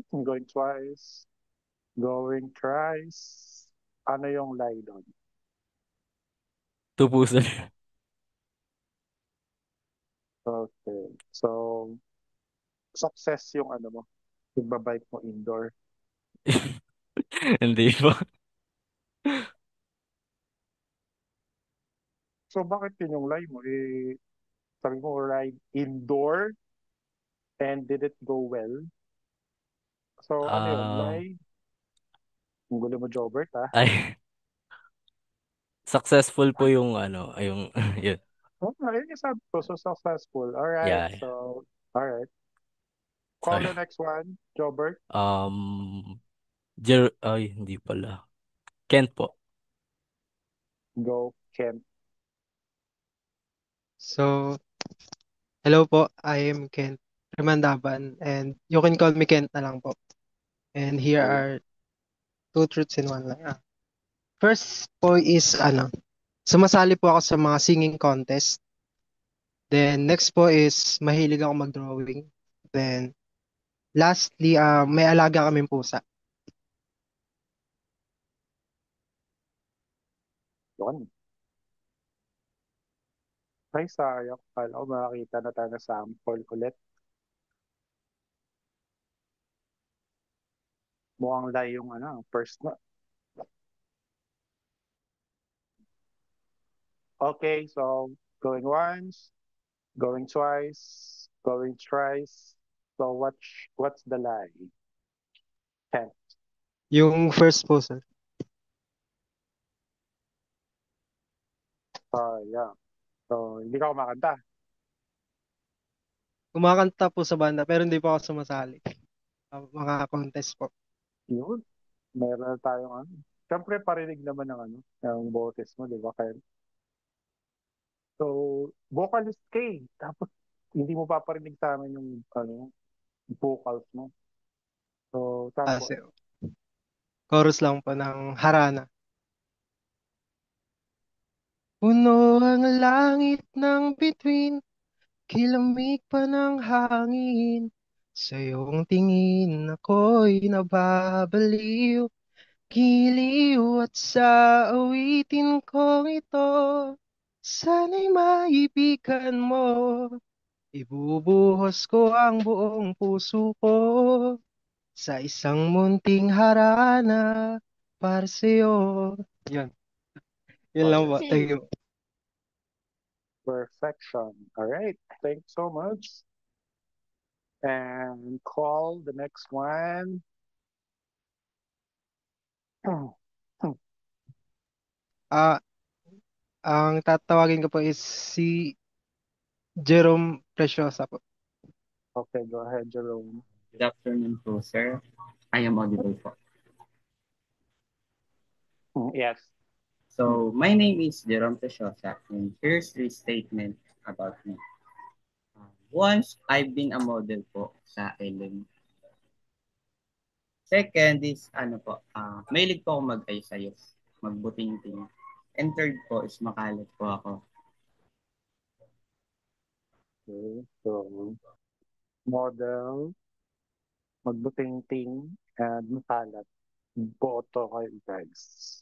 going twice, going thrice. Ano yung lie doon? 2 po, sir. Okay. So, success yung ano mo, yung babike mo indoor. Hindi po. So, bakit yun yung lie mo? Eh, sabi mo ride indoor and did it go well? So, ano yun? Um, Lie? Ang gulo mo, Jobert, ha? ay, successful po yung ano, yung, yun. Oh, ayun yung sabi ko. So, successful. Alright. Yeah, yeah. So, alright. Call Sorry. the next one, Jobert. Ay, hindi pala. Kent po. Go, Ken. So, hello po, I am Kent Remandaban, and you can call me Kent na lang po. And here Okay. are two truths in one lie. First po is sumasali po ako sa mga singing contest. Then next po is mahilig ako mag-drawing. Then lastly, may alaga kaming pusa. Yun. Ay, sayang. Kala ko makakita na tayo ng sample ulit. Mukhang lie yung first na. Okay, so going once, going twice, going thrice. So what's the lie? Ken. Yung first po, sir. Yeah. So, hindi ka kumakanta. Kumakanta po sa banda pero hindi po ako sumasali. Mga contest po. Yun. Meron na tayong Siyempre, parinig naman ng boses mo, di ba, Ken? So, vocalist ka eh. Tapos, hindi mo paparinig sa amin yung vocals mo. So, tapos, Kasi chorus lang po ng Harana. Puno ang langit ng bituin, kilamig pa ng hangin. Sa iyong tingin ako'y nababaliw, giliw at sa awitin kong ito. Sana'y maibigan mo, ibubuhos ko ang buong puso ko sa isang munting harana para sa'yo. Yun. Yun lang po. Thank you. perfection. All right. Thanks so much. And call the next one. Ang tatawagin ko po is si Jerome Preciosa po. Okay, go ahead, Jerome. Good afternoon po, sir. I am audible po. Yes. So, my name is Jerome Preciosa, and here's the statement about me. Once, I've been a model po sa Ellen. Second is, mahilig po ako mag-ayos-ayos, magbuting-ting. And third po is makalat po ako. Okay, so model, magbuting-ting, and makalat. Boto kayo, guys.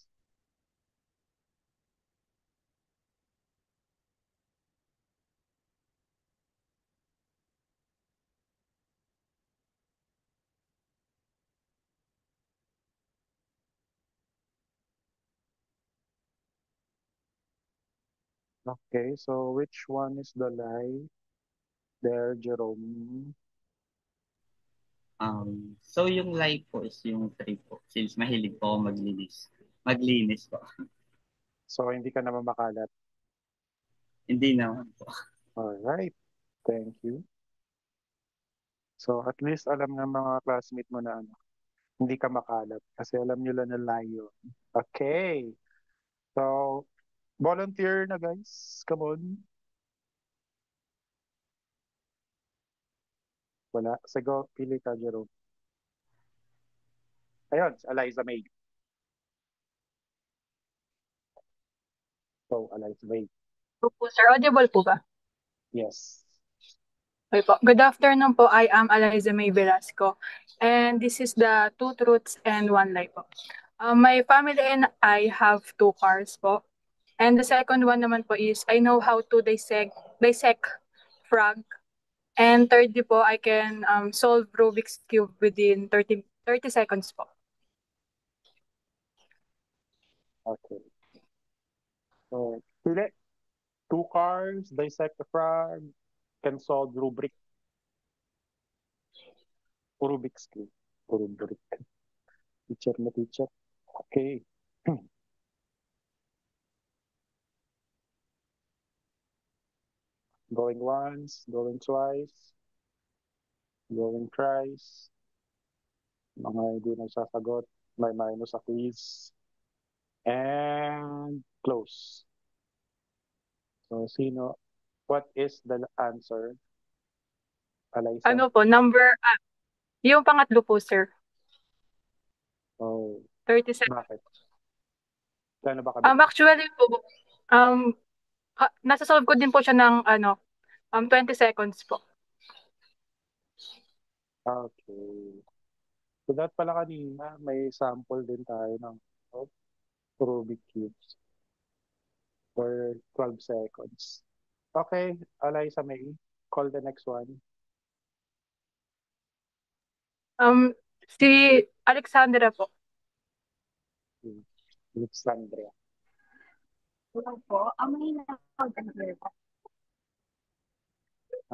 Okay, so which one is the lie there, Jerome? So yung lie po is yung 3 po, since mahilig po ako maglinis. Maglinis po. So, hindi ka naman makalat. Hindi naman po. All right. Thank you. So at least alam ng mga classmate mo na ano, hindi ka makalat kasi alam nyo lang na layo. Okay. So, volunteer na guys. Come on. Wala. Sige, pili ka, Jerome. Ayun, si Eliza May. So, Eliza May. Po, sir. Audible po ba? Yes. Okay po. Good afternoon po. I am Eliza May Velasco. And this is the two truths and one lie po. My family and I have two cars po. And the second one naman po is I know how to dissect frog. And thirdly po, I can solve Rubik's Cube within 30 seconds po. Okay. So, pili. Two cars, dissect the frog, can solve Rubik's Cube. Rubrik. Teacher na teacher. Okay. Going once, going twice, going thrice. Mga hindi nagsasagot, may minus sa quiz. And close. So, what is the answer? Eliza? Ano po, yung pangatlo po, sir. Oh, 30 seconds. bakit? Gano'n ba kabilis? Actually po, nasa-solve ko din po siya ng 20 seconds po. Okay. So, that pala kanina, may sample din tayo ng Rubik Cubes for 12 seconds. Okay, Eliza May, call the next one. Si Alexandra po. Alexandria. Hello po. May na-order po.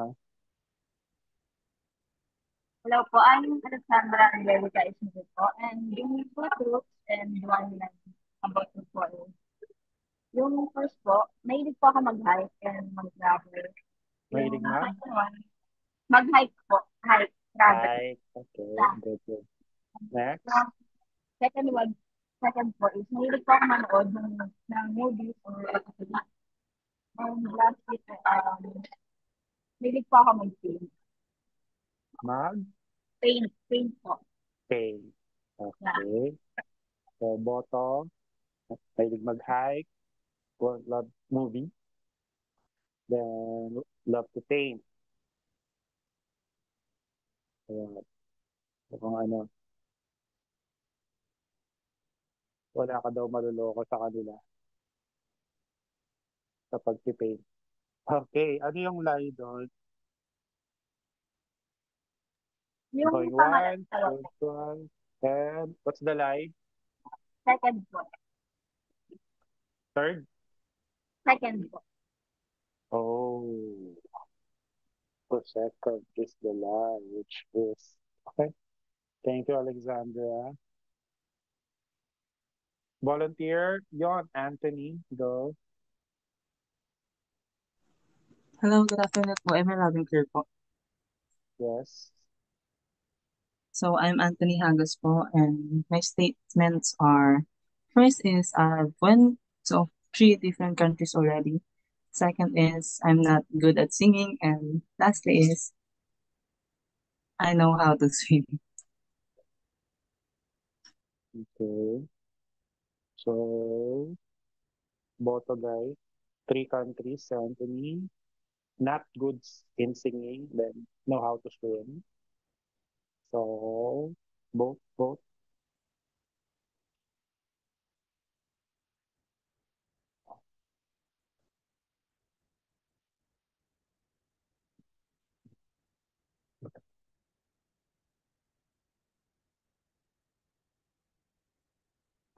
Ha? Hello po. I'm Alexandra Angelica Ismail po. And yung two truths and one lie about the po. Yung first po, mahilig po ako mag-hike and mag-travel. Mahilig Yung mag? second one, mag-hike po. Hike, travel. Hi. Okay, Yeah. good. Next. Yung second po is mahilig po ako manood ng movies or activities. And lastly po, mahilig po ako mag-paint. Paint po. Paint. Okay. So, Boto, mahilig mag-hike, love movie, then love to paint. Ayan. So, kung ano, wala ka daw maluloko sa kanila sa pag-paint. Okay, ano yung lie doon? Yung Going pangalan, once, going twice, and what's the lie? second po. Third? Second po. Oh, the second is the lie, which is okay. Thank you, Alexandra. Volunteer, yon Anthony, go. Hello, good afternoon po. Am I loud and clear po? Yes. So I'm Anthony Hagas po, and my statements are: first is I've went to three different countries already. Second is I'm not good at singing, and lastly is I know how to swim. Okay. So, Boto guy, three countries, Anthony, not good in singing, then know how to swim. So, both.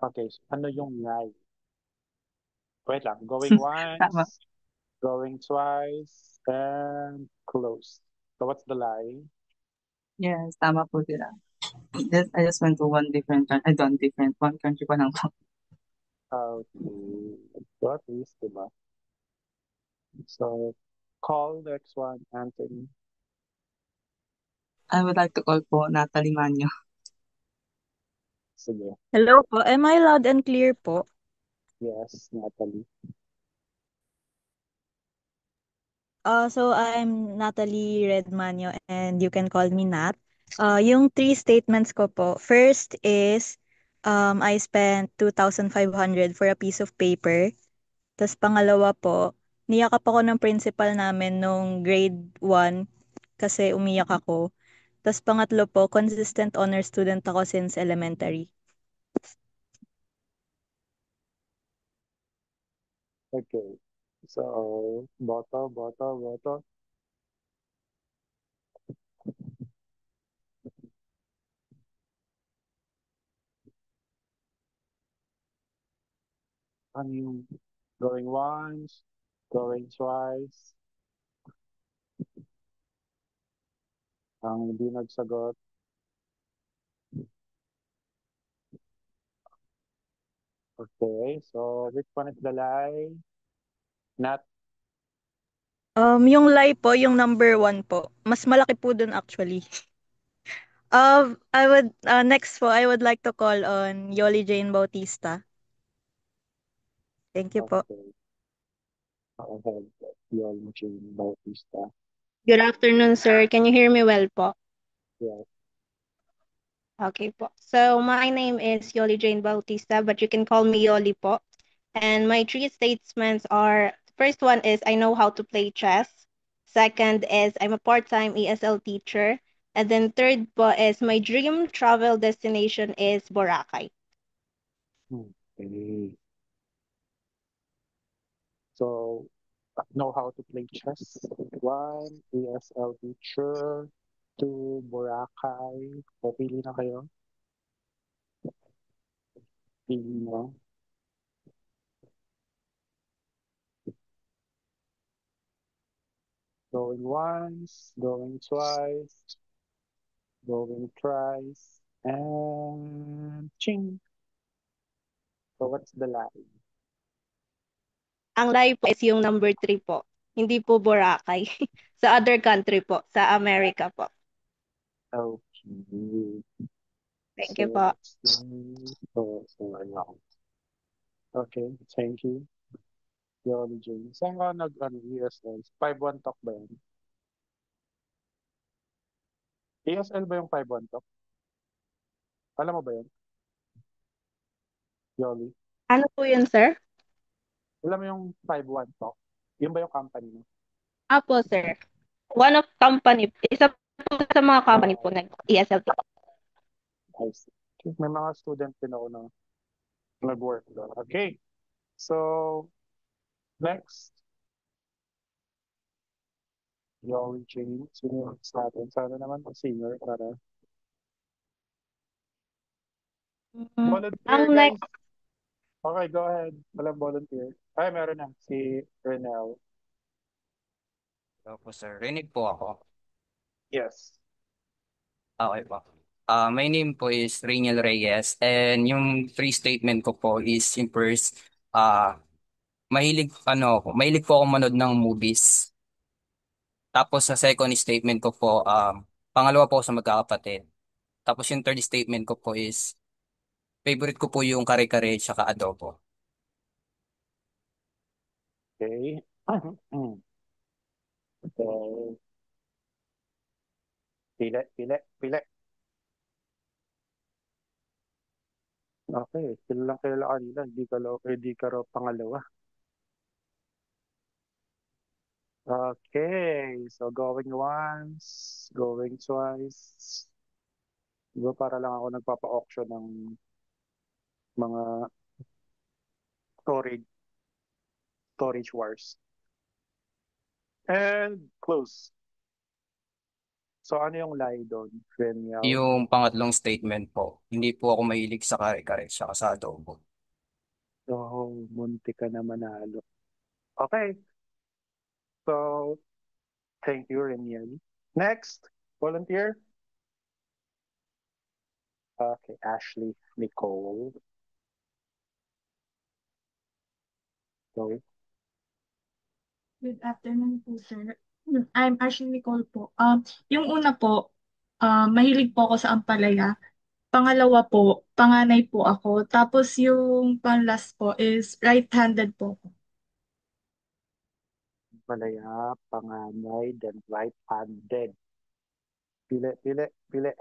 Okay, so ano yung lie? Wait lang, going Tama. once, going twice, and close. So, what's the lie? Yes, tama po sila. I just went to one country pa lang po. Okay. So, at least, diba? So, call next one, Anthony. I would like to call po Natalie Manyo. Sige. Hello po. Am I loud and clear po? Yes, Natalie. So I'm Natalie Redmanyo and you can call me Nat. Yung three statements ko po. First is I spent 2,500 for a piece of paper. Tapos pangalawa po, niyakap ako ng principal namin nung grade 1 kasi umiyak ako. Tapos pangatlo po, consistent honor student ako since elementary. Okay. So, boto. Ano yung going once, going twice, ang hindi nagsagot. Okay, so which one is the lie? Not Yung lie po, yung number 1 po. Mas malaki po dun actually. Next po, I would like to call on Yoli Jane Bautista. Thank you po. okay. Go ahead, Yoli Jane Bautista. Good afternoon, sir. Can you hear me well po? Yes. Okay po. So, my name is Yoli Jane Bautista, but you can call me Yoli po. And my three statements are, first one is I know how to play chess. Second is I'm a part-time ESL teacher. And then third po is my dream travel destination is Boracay. Okay. So, know how to play chess. 1, ESL teacher. 2, Boracay. O, pili na kayo. Pili na. Going once, going twice, going thrice, and ching. So what's the lie? Ang lie po is yung number 3 po. Hindi po Boracay. Sa other country po. Sa America po. Okay. Thank you po. Ano. Okay, thank you. Yoli Jane. Saan ka ESL? 5-1 talk ba yan? ESL ba yung 5-1 talk? Alam mo ba yan? Yoli? Ano po yun, sir? Alam mo yung 5-1 talk? Yun ba yung company mo? Apo, sir. One of company. Isa po sa mga company po nag-ESL. I see. May mga student din ako na nag-work doon. Okay. So, next. Yoli Jane. Sino yung sa atin? Sana naman singer para volunteer, Ang guys. next, Okay, go ahead. Walang volunteer. Ay, meron na. Si Renel. Hello po, sir. Rinig po ako. Yes. Okay po. My name po is Rainiel Reyes and yung three statement ko po is yung first, mahilig po ako manood ng movies. Tapos sa second statement ko po, pangalawa po ako sa magkakapatid. Tapos yung third statement ko po is, favorite ko po yung kare-kare tsaka adobo. Okay. So, pili. Okay, sila lang kilala kanina. Hindi ka raw pangalawa. Okay, so going once, going twice. Diba para lang ako nagpapa-auction ng mga storage, storage wars. And close. So ano yung lie doon, Reniel? Yung pangatlong statement po, hindi po ako mahilig sa kare-kare tsaka sa adobo. So, munti ka na manalo. Okay. So, thank you, Reniel. Next, volunteer. Okay, Ashley Nicole. Go. Good afternoon po, sir. I'm Ashley Nicole po. Yung una po, mahilig po ako sa ampalaya. Pangalawa po, panganay po ako. Tapos yung pang-last po is right-handed po ako. Palaya, panganay, then right-handed. Pili, pili, pili.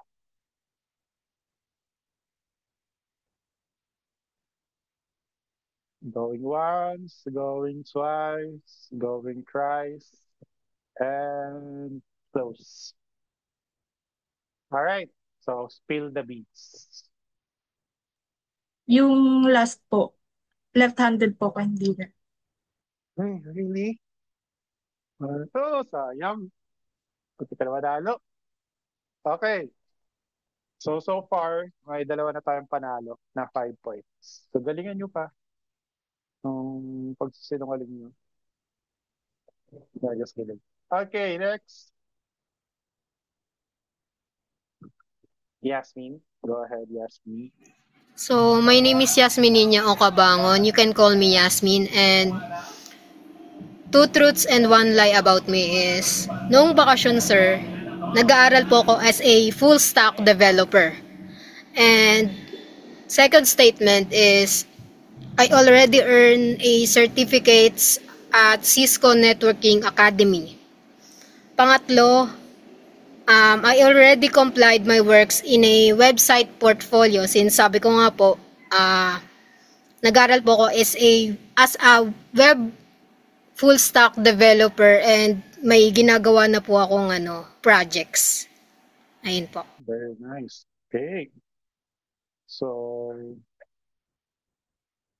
Going once, going twice, going thrice, and close. All right. So spill the beans. Yung last po, left-handed po ako, hindi na. Really? Sayang. Kunti ka na madalo. Okay. So far, may dalawa na tayong panalo na 5 points. So, galingan nyo pa ng pagsisinungaling nyo. No, just kidding. Okay, next. Yasmin. Go ahead, Yasmin. So, my name is Yasmin Nina Ocabangon. You can call me Yasmin. And two truths and one lie about me is, noong bakasyon, sir, nag-aaral po ako as a full stack developer. And second statement is, I already earned a certificates at Cisco Networking Academy. Pangatlo, I already complied my works in a website portfolio since sabi ko nga po, nag-aral po ako as a web full stack developer and may ginagawa na po akong projects. Ayun po. Very nice. Okay. So,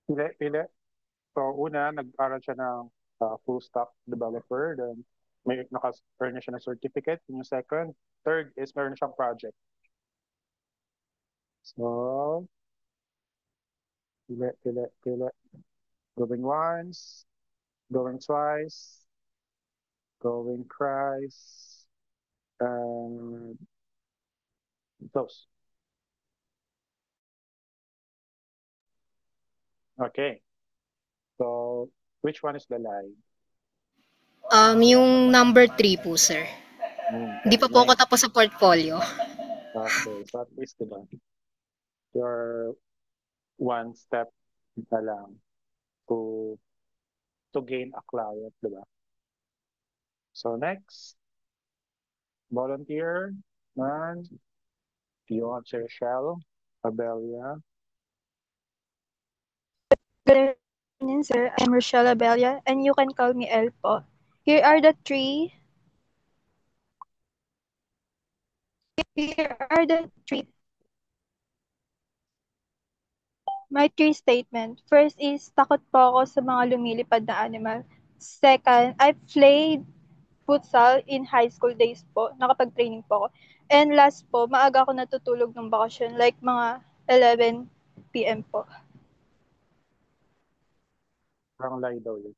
pili. So, una, nag-aral siya ng full stack developer. Then, may naka-earn na siya ng certificate. Yung second. Third is meron na siyang project. So, pili. Going once, going twice, going thrice, and close. Okay. So, which one is the lie? Yung number 3 po, sir. Hindi pa po ako tapos sa portfolio. Okay. So, at least, diba? You're one step na lang to gain a client, diba? So, next. Volunteer. And do you want to share? Abelia. Good afternoon, sir. I'm Rochelle Abelia, and you can call me El po. Here are the three. My three statement. First is, takot po ako sa mga lumilipad na animal. Second, I played futsal in high school days po. Nakapag-training po ako. And last po, maaga ako natutulog ng bakasyon, like mga 11 p.m. po. Parang lie daw yun.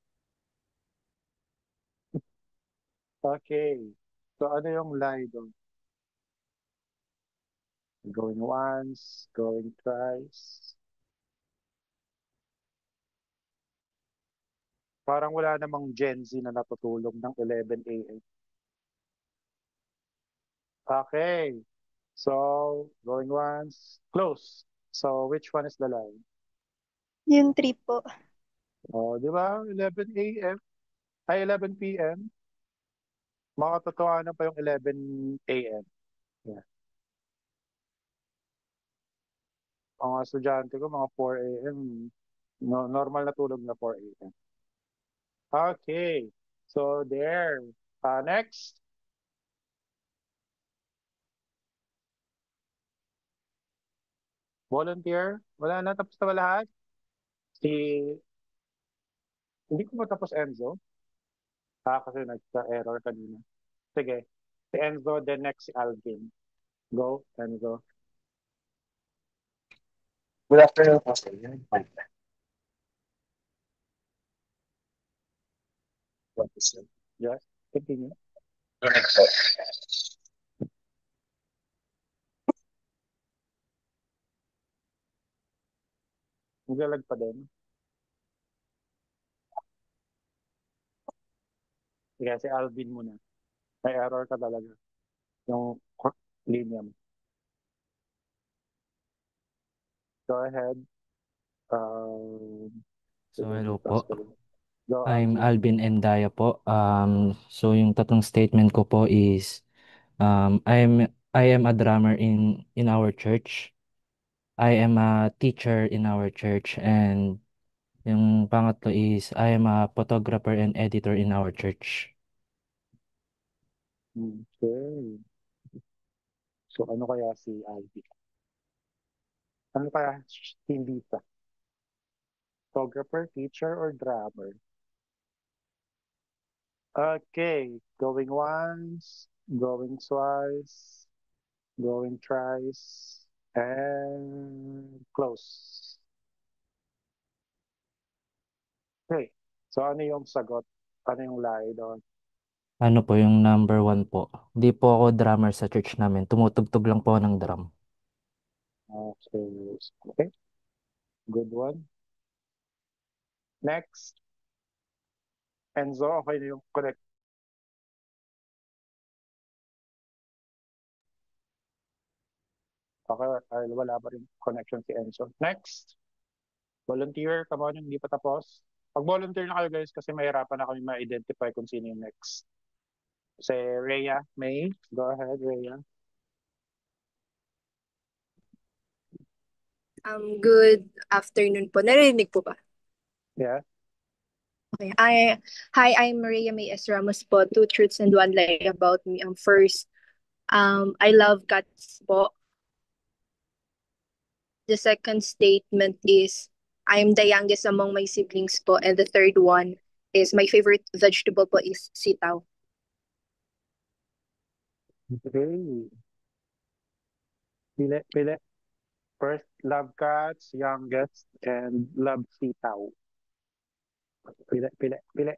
Okay. So, ano yung lie doon? Going once, going twice. Parang wala namang Gen Z na natutulog ng 11 a.m. Okay. So, going once, close. So, which one is the lie? Yung 3 po. Oh, di ba? 11 a.m. Ay, 11 p.m. Makatotohanan pa yung 11 a.m. Yeah. Ang mga estudyante ko, mga 4 a.m. No, normal na tulog na 4 a.m. Okay. So, there. Next. Volunteer. Wala na. Tapos na ba lahat? Hindi ko matapos Enzo. Kasi nagka-error kanina. Sige. Si Enzo, then next si Alvin. Go, Enzo. Good afternoon po sa inyo. Yes, continue. Magalag pa din. Sige, si Alvin muna. May error ka talaga. Yung linya mo. Go ahead. So, hello Tapos po. ko rin. Go, I'm Alvin. Alvin Endaya po. So yung tatlong statement ko po is I am a drummer in our church. I am a teacher in our church, and yung pangatlo is I am a photographer and editor in our church. Okay. So, ano kaya si Alvin? Ano kaya hindi pa? Photographer, teacher, or drummer? Okay. Going once, going twice, going thrice, and close. Okay. So, ano yung sagot? Ano yung lie doon? Ano po yung number one po? Hindi po ako drummer sa church namin. Tumutugtog lang po ako ng drum. Okay. Okay. Good one. Next. Enzo, okay na yung correct. Okay, wala pa rin connection si Enzo. Next. Volunteer, come on, hindi pa tapos. Pag-volunteer na kayo guys kasi mahirapan na kami ma-identify kung sino yung next. Si Rhea, May, go ahead, Rhea. Good afternoon po. Narinig po ba? Yeah. Okay. Hi, I'm Maria May S. Ramos po. Two truths and one lie about me. First, I love cats po. The second statement is I'm the youngest among my siblings po. And the third one is my favorite vegetable po is sitaw. Okay. Pili. First, love cats, youngest, and love sitaw. Pili.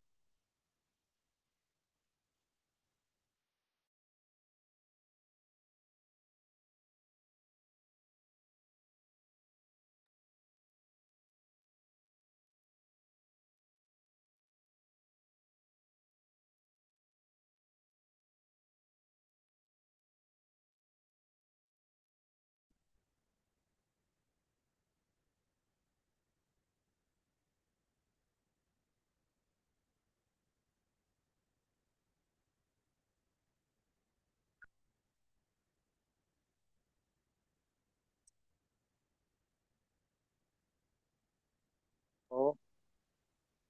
So,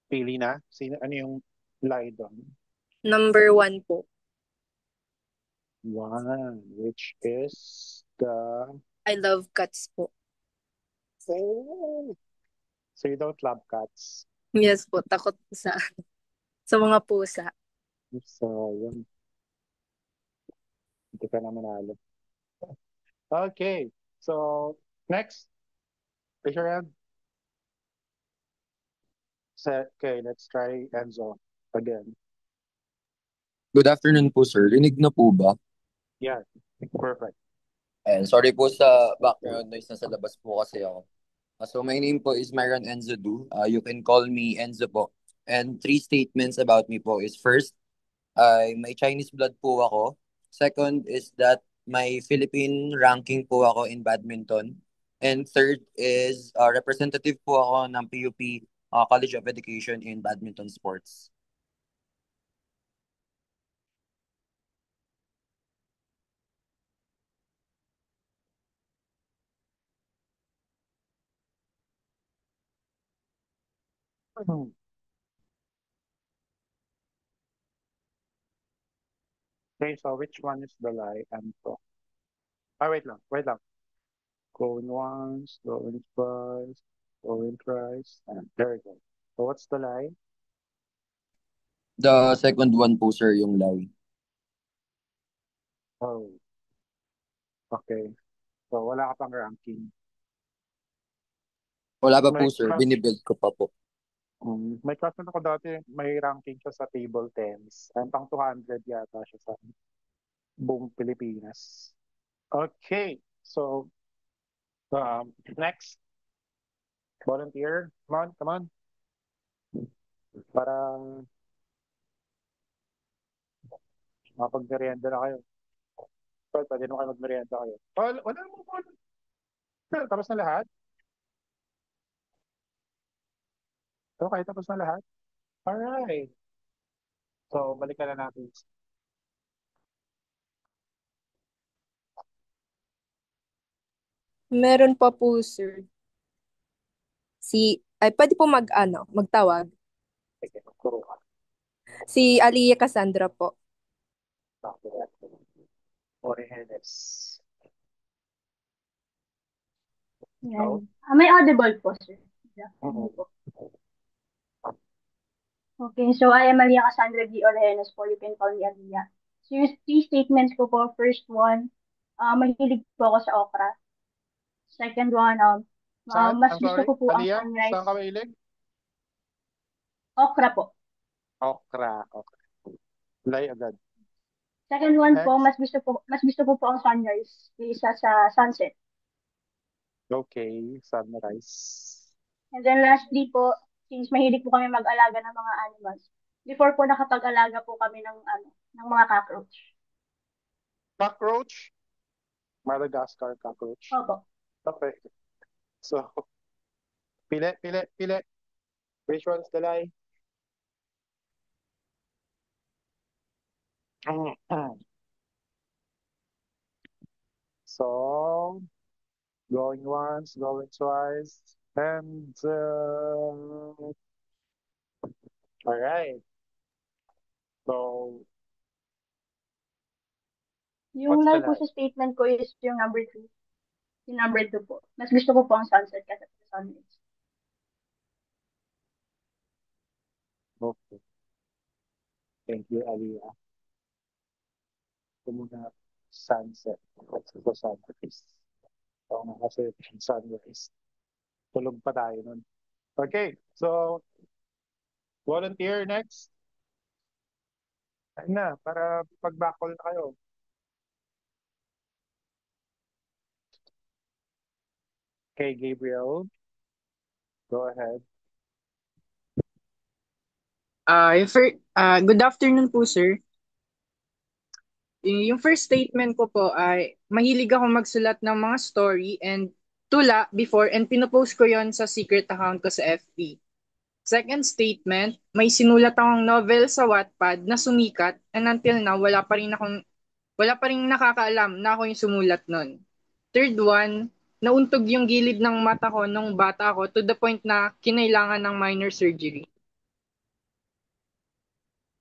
pili na. Ano yung lie doon? Number one po. One, which is the... I love cats po. Oh. So you don't love cats? Yes po, takot po sa mga pusa. So, yun. Hindi ka na manalo. Okay. So, next. Raise your hand. Okay, let's try Enzo again. Good afternoon po, sir. Rinig na po ba? Yeah, perfect. And sorry po sa background noise, nasa labas po kasi ako. So my name po is Myron Enzo Du. You can call me Enzo po. And three statements about me po is first, may Chinese blood po ako. Second is that may Philippine ranking po ako in badminton. And third is representative po ako ng PUP College of Education in badminton sports. Okay, so which one is the lie, Enzo? Wait lang. Going once, going twice, going thrice, and there we go. So what's the lie? The second one po, sir, yung lie. Oh. Okay. So wala ka pang ranking. Wala pa po, May sir. class, Binibuild ko pa po. may classmate ako dati, may ranking siya sa table tennis. Ang pang 200 yata siya sa buong Pilipinas. Okay. So, next. Volunteer. Come on. Para mapag-merienda na kayo. Pwede naman kayo magmerienda kayo. Wala mo po. Tapos na lahat? Okay, tapos na lahat? Alright. So, balikan na natin. Meron pa po, sir. Ay, pwede po magtawag. Sige, turo ka. Si Aliyah Cassandra po. Orehenes. Yan. May audible po, sir. Oo. Okay, so I am Maria Cassandra D. Orehenes po. You can call me Aliyah. So yung three statements ko po. First one, mahilig po ako sa okra. Second one, Saan? mas I'm gusto sorry? ko po ang Aliyah? sunrise. Saan ka mahilig? Okra po. Okra. Okay. Lay agad. Second one po, Next. mas gusto ko po ang sunrise kaysa sa sunset. Okay, sunrise. And then lastly po, since mahilig po kami mag-alaga ng mga animals, before po nakapag-alaga po kami ng mga cockroach. Cockroach? Madagascar cockroach. Opo. Okay. So, pili. Which one's the lie? So, going once, going twice, and all right. So, Yung what's the lie po lie? sa statement ko is yung number 2. Yung number 2 po. Mas gusto ko po ang sunset kaysa sa sunrise. Okay. Thank you, Aliyah. Ito muna, sunset. Ito sunrise. Oo nga kasi sunrise. Tulog pa tayo nun. Okay, so, volunteer next. Ayun na, para pag-backcall na kayo. Okay, Gabriel. Go ahead. Good afternoon po, sir. Yung first statement ko po ay mahilig ako magsulat ng mga story and tula before and pinopost ko yon sa secret account ko sa FB. Second statement, may sinulat akong novel sa Wattpad na sumikat and until now wala pa rin nakakaalam na ako yung sumulat nun. Third one, nauntog yung gilid ng mata ko nung bata ako to the point na kinailangan ng minor surgery.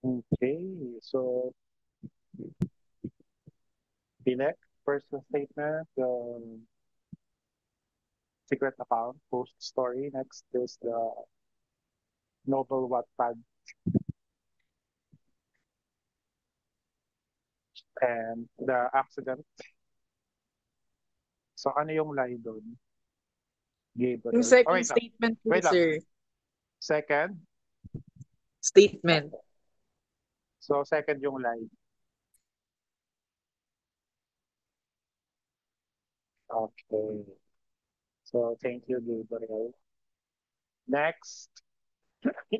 Okay, so Binek, first statement, secret account, post story. Next is the novel Wattpad. And the accident. So ano yung lie doon? Gabriel. Yung second wait lang. statement po, Wait lang. sir. Second? Statement. So second yung lie. Okay. So thank you, Gabriel. Next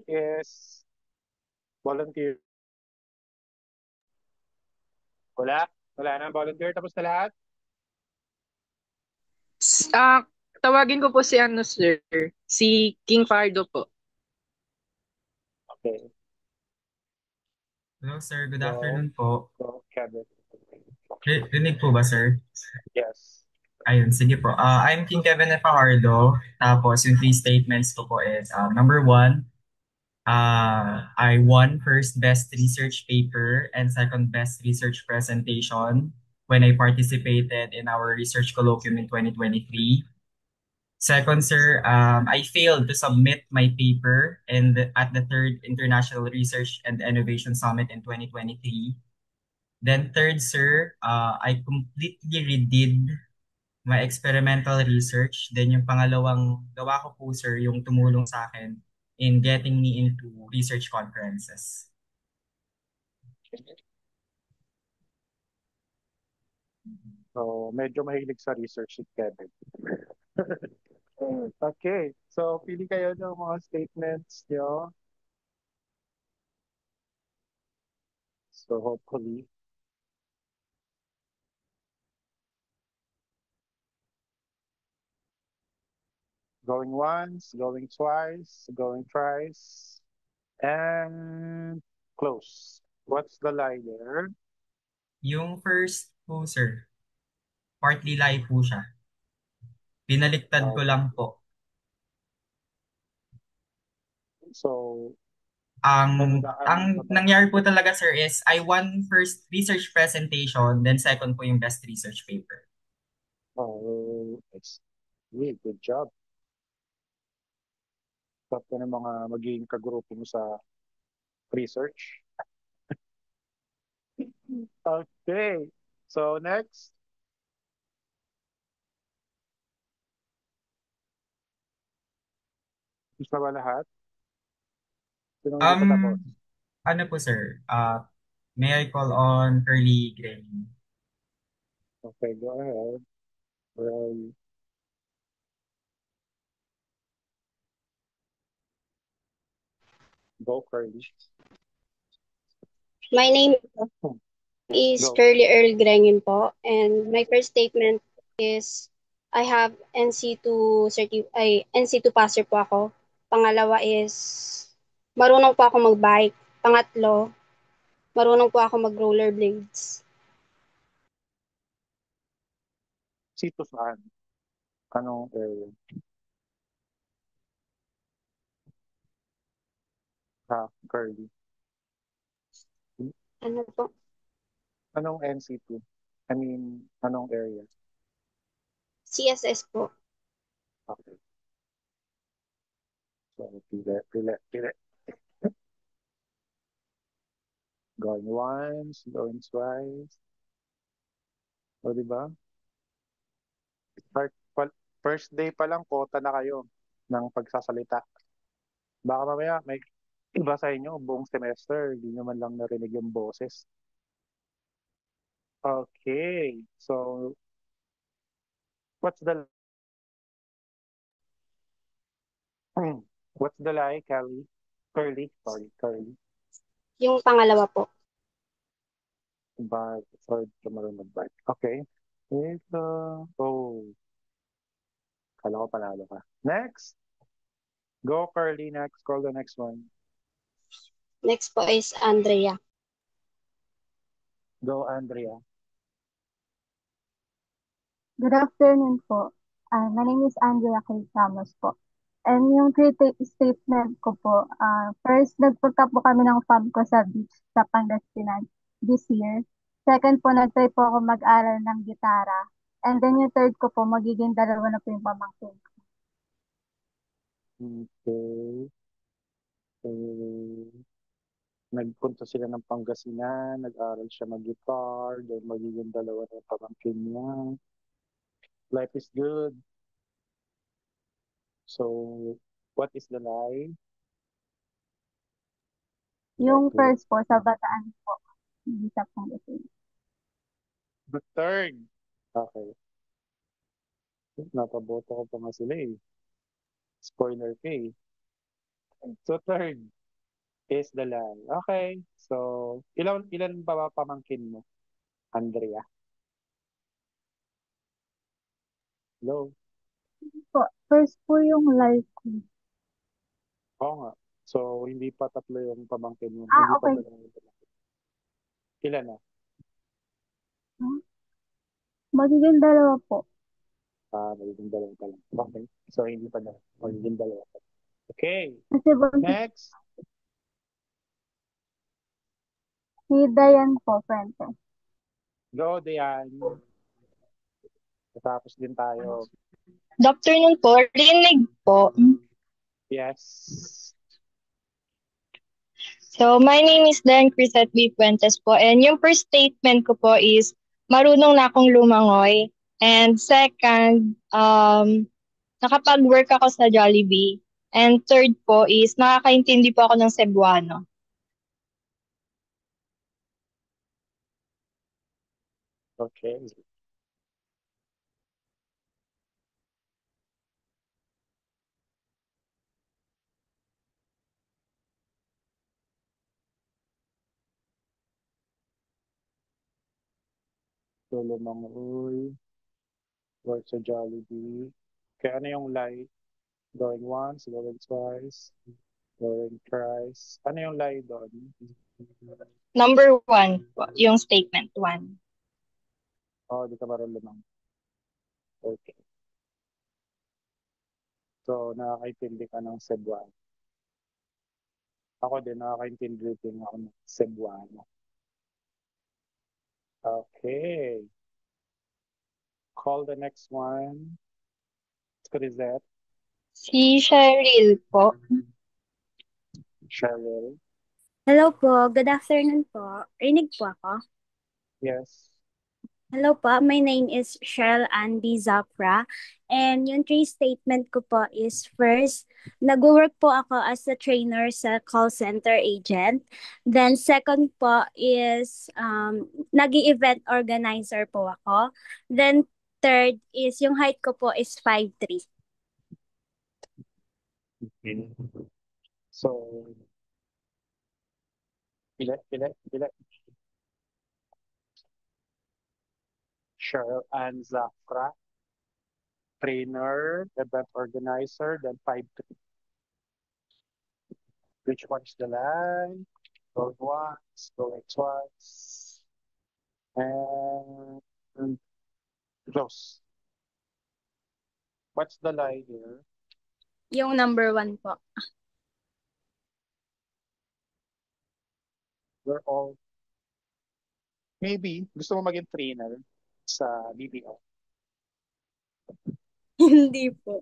is volunteer. Wala na volunteer. Tapos na lahat? Tawagin ko po si sir, si King Fardo po. Okay. Hello, sir. Good afternoon po. So, Kevin. Rinig po ba, sir? Yes. Ayun, sige po. I'm King Kevin Fajardo. Tapos yung three statements ko po is, number one, I won first best research paper and second best research presentation when I participated in our research colloquium in 2023. Second, sir, I failed to submit my paper at the third International Research and Innovation Summit in 2023. Then third, sir, I completely redid my experimental research. Then yung pangalawang gawa ko po, sir, yung tumulong sa akin in getting me into research conferences. So, medyo mahilig sa research si Kevin. Okay. So, pili kayo ng mga statements nyo. So, hopefully, Going once, going twice, going thrice, and close. What's the lie there? Yung first po, sir, partly lie po siya. Pinaliktad ko lang po. So, Ang nagdaan ka ba? nangyari po talaga, sir, is I won first research presentation, then second po yung best research paper. Oh, it's really good job. Top ka ng mga magiging kagrupo mo sa research. Okay. So, next. Gusto ba lahat? Sino hindi pa tapos? Ano po, sir? May I call on Curly Gray? Okay, go ahead. Well, go, Curly. My name is Go. Curly Earl Grengin po, and my first statement is I have NC2 passer po ako. Pangalawa is marunong po ako mag-bike. Pangatlo, marunong po ako mag-rollerblades. Sito saan? Anong area? Curly. Ano po? Anong NC2? I mean, anong area? CSS po. Okay. So, pili. Going once, going twice. O, di ba? First day pa lang, quota na kayo ng pagsasalita. Baka mamaya may iba sa inyo, buong semester, hindi nyo man lang narinig yung boses. Okay. So, what's the lie, Kelly? Curly. Yung pangalawa po. But, sorry, marunong mag-bike. Okay. Kala ko panalo ka. Next. Go, Curly. Next. Call the next one. Next po is Andrea. Go, Andrea. Good afternoon po. My name is Andrea K. Ramos po. And yung statement ko po, first, nagpunta po kami ng farm ko sa beach sa Pangasinan this year. Second po, nag-try po ako mag-aral ng gitara. And then yung third ko po, magiging dalawa na po yung pamangkin ko. Okay. So, nagpunta sila ng Pangasinan, nag-aral siya mag-guitar, then magiging dalawa na pamangkin niya. Life is good. So, what is the lie? Yung first po, sa Bataan po. Hindi sa Pangasinan. The third. Okay. Napaboto ko pa nga sila eh. Spoiler ka eh. So, third is the lie. Okay. So, ilan pa ba pamangkin mo, Andrea? Hello? Po, first po yung life ko. Oo nga. So, hindi pa tatlo yung pamangkin mo. Ah, Hindi pa okay. dalawa yung pamangkin. Ilan na? Magiging dalawa po. Magiging dalawa pa lang. Okay. So, hindi pa na. Magiging dalawa pa. Okay. Kasi Next. Si Dayan po, Fuentes. Go, Dayan. Tapos din tayo. Good afternoon po. Rinig po. Yes. So, my name is Dan Crisette B. Fuentes po. And yung first statement ko po is, marunong na akong lumangoy. And second, nakapag-work ako sa Jollibee. And third po is, nakakaintindi po ako ng Cebuano. Okay. Solo Mangoy. Work sa Jollibee. Kaya ano yung lie? Going once, going twice, going thrice. Ano yung lie doon? Number 1 po, yung statement 1. Oh, di ka marunong. Okay. So, nakakaintindi ka ng Cebuano. Ako din, nakakaintindi din ako ng Cebuano. Okay. Call the next one. Crisette, Si Cheryl po. Cheryl. Hello po, good afternoon po. Rinig po ako. Yes. Hello po, my name is Cheryl Andy Zapra. And yung three statement ko po is first, nag-work po ako as a trainer sa call center agent. Then second po is nag-event organizer po ako. Then third is yung height ko po is 5'3". Okay. So, pila. Cheryl Ann Zafra, trainer, event organizer, then 5'3". Which one's the line? Going once, going twice. And close. What's the lie here? Yung number 1 po. We're all, maybe, gusto mo maging trainer sa BPO? Hindi po.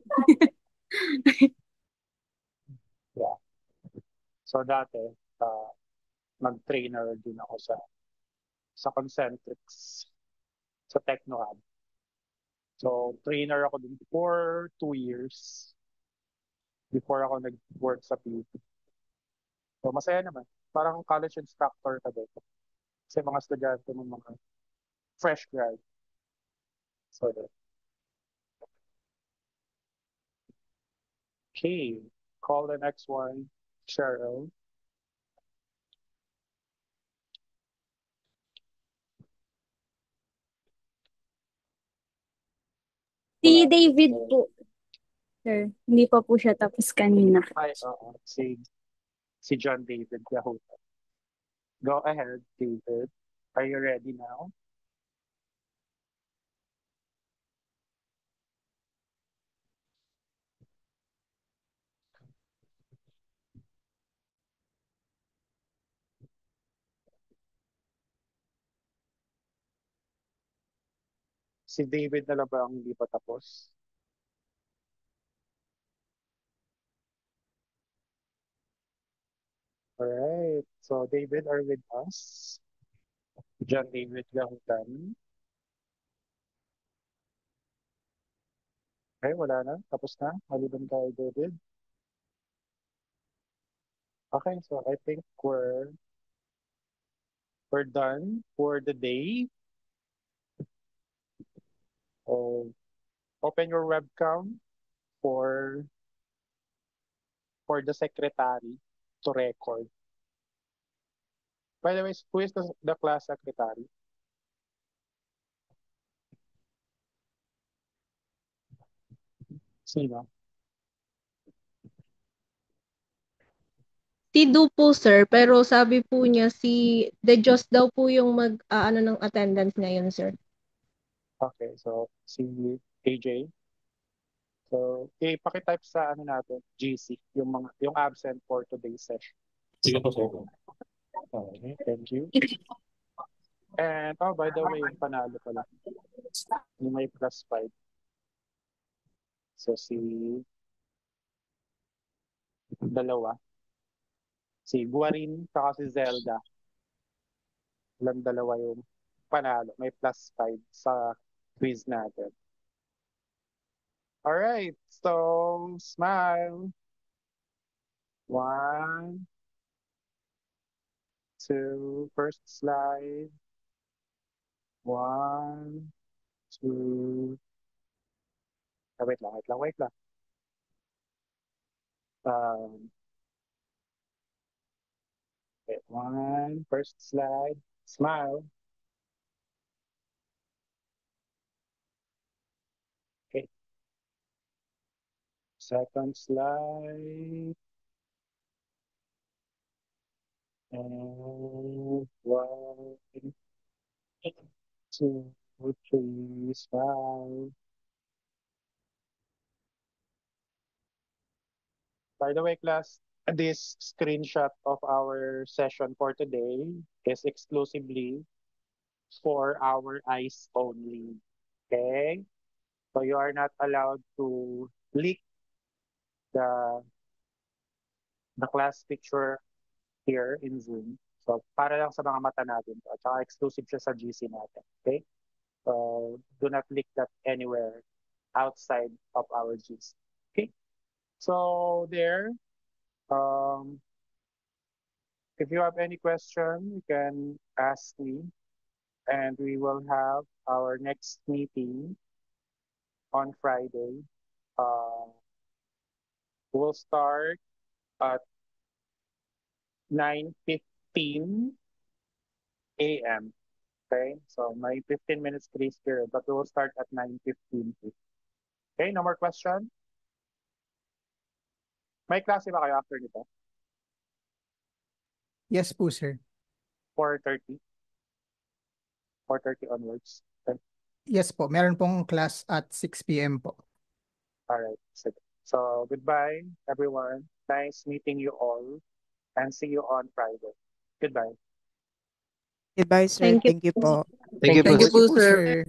Yeah. So dati, nag-trainer din ako sa Concentrix, sa TechnoHub. So, trainer ako dun for 2 years before ako nag-work sa PUP. So, masaya naman. Parang college instructor ka din. Kasi mga estudyante ng mga fresh grad. So, okay. Call the next one, Cheryl. Si David po. Sir, hindi pa po siya tapos kanina. Ay, oo. Si John David Yahuta. Go ahead, David. Are you ready now? Si David na lang ba ang hindi pa tapos? Alright. So, David are with us. John David Gahutan. Okay, wala na. Tapos na. Maliban tayo, David. Okay, so I think we're done for the day. So, open your webcam for the secretary to record. By the way, who is the class secretary? Sino? Si Du po, sir, pero sabi po niya si De Jos daw po yung ano ng attendance ngayon, sir. Okay, so si AJ. So, pakitype sa ano natin, GC, yung absent for today's session. Sige po, sir. Okay, thank you. And, by the way, yung panalo pala. Yung may +5. So, dalawa. Si Guarin saka si Zelda. Ilang dalawa yung panalo. May +5 sa quiz natin. Alright, so smile. 1, 2, first slide. 1, 2. Wait lang. Okay, 1, first slide. Smile. Okay. Second slide. And 1, 2, 3, 5. By the way, class, this screenshot of our session for today is exclusively for our eyes only. Okay? So you are not allowed to leak the class picture here in Zoom. So para lang sa mga mata natin. At saka exclusive siya sa GC natin. Okay? So do not leak that anywhere outside of our GC. Okay? So there, if you have any question, you can ask me, and we will have our next meeting on Friday. We'll start at 9:15 a.m. Okay, so may 15 minutes grace period, but we will start at 9:15. Okay, no more question? May klase ba kayo after nito? Yes po, sir. 4:30? 4:30 onwards. Okay. Yes po, meron pong class at 6 p.m. po. Alright, so goodbye everyone. Nice meeting you all, and see you on Friday. Goodbye. Goodbye, sir. Thank you. Thank you po. Thank you po, Thank you po, sir.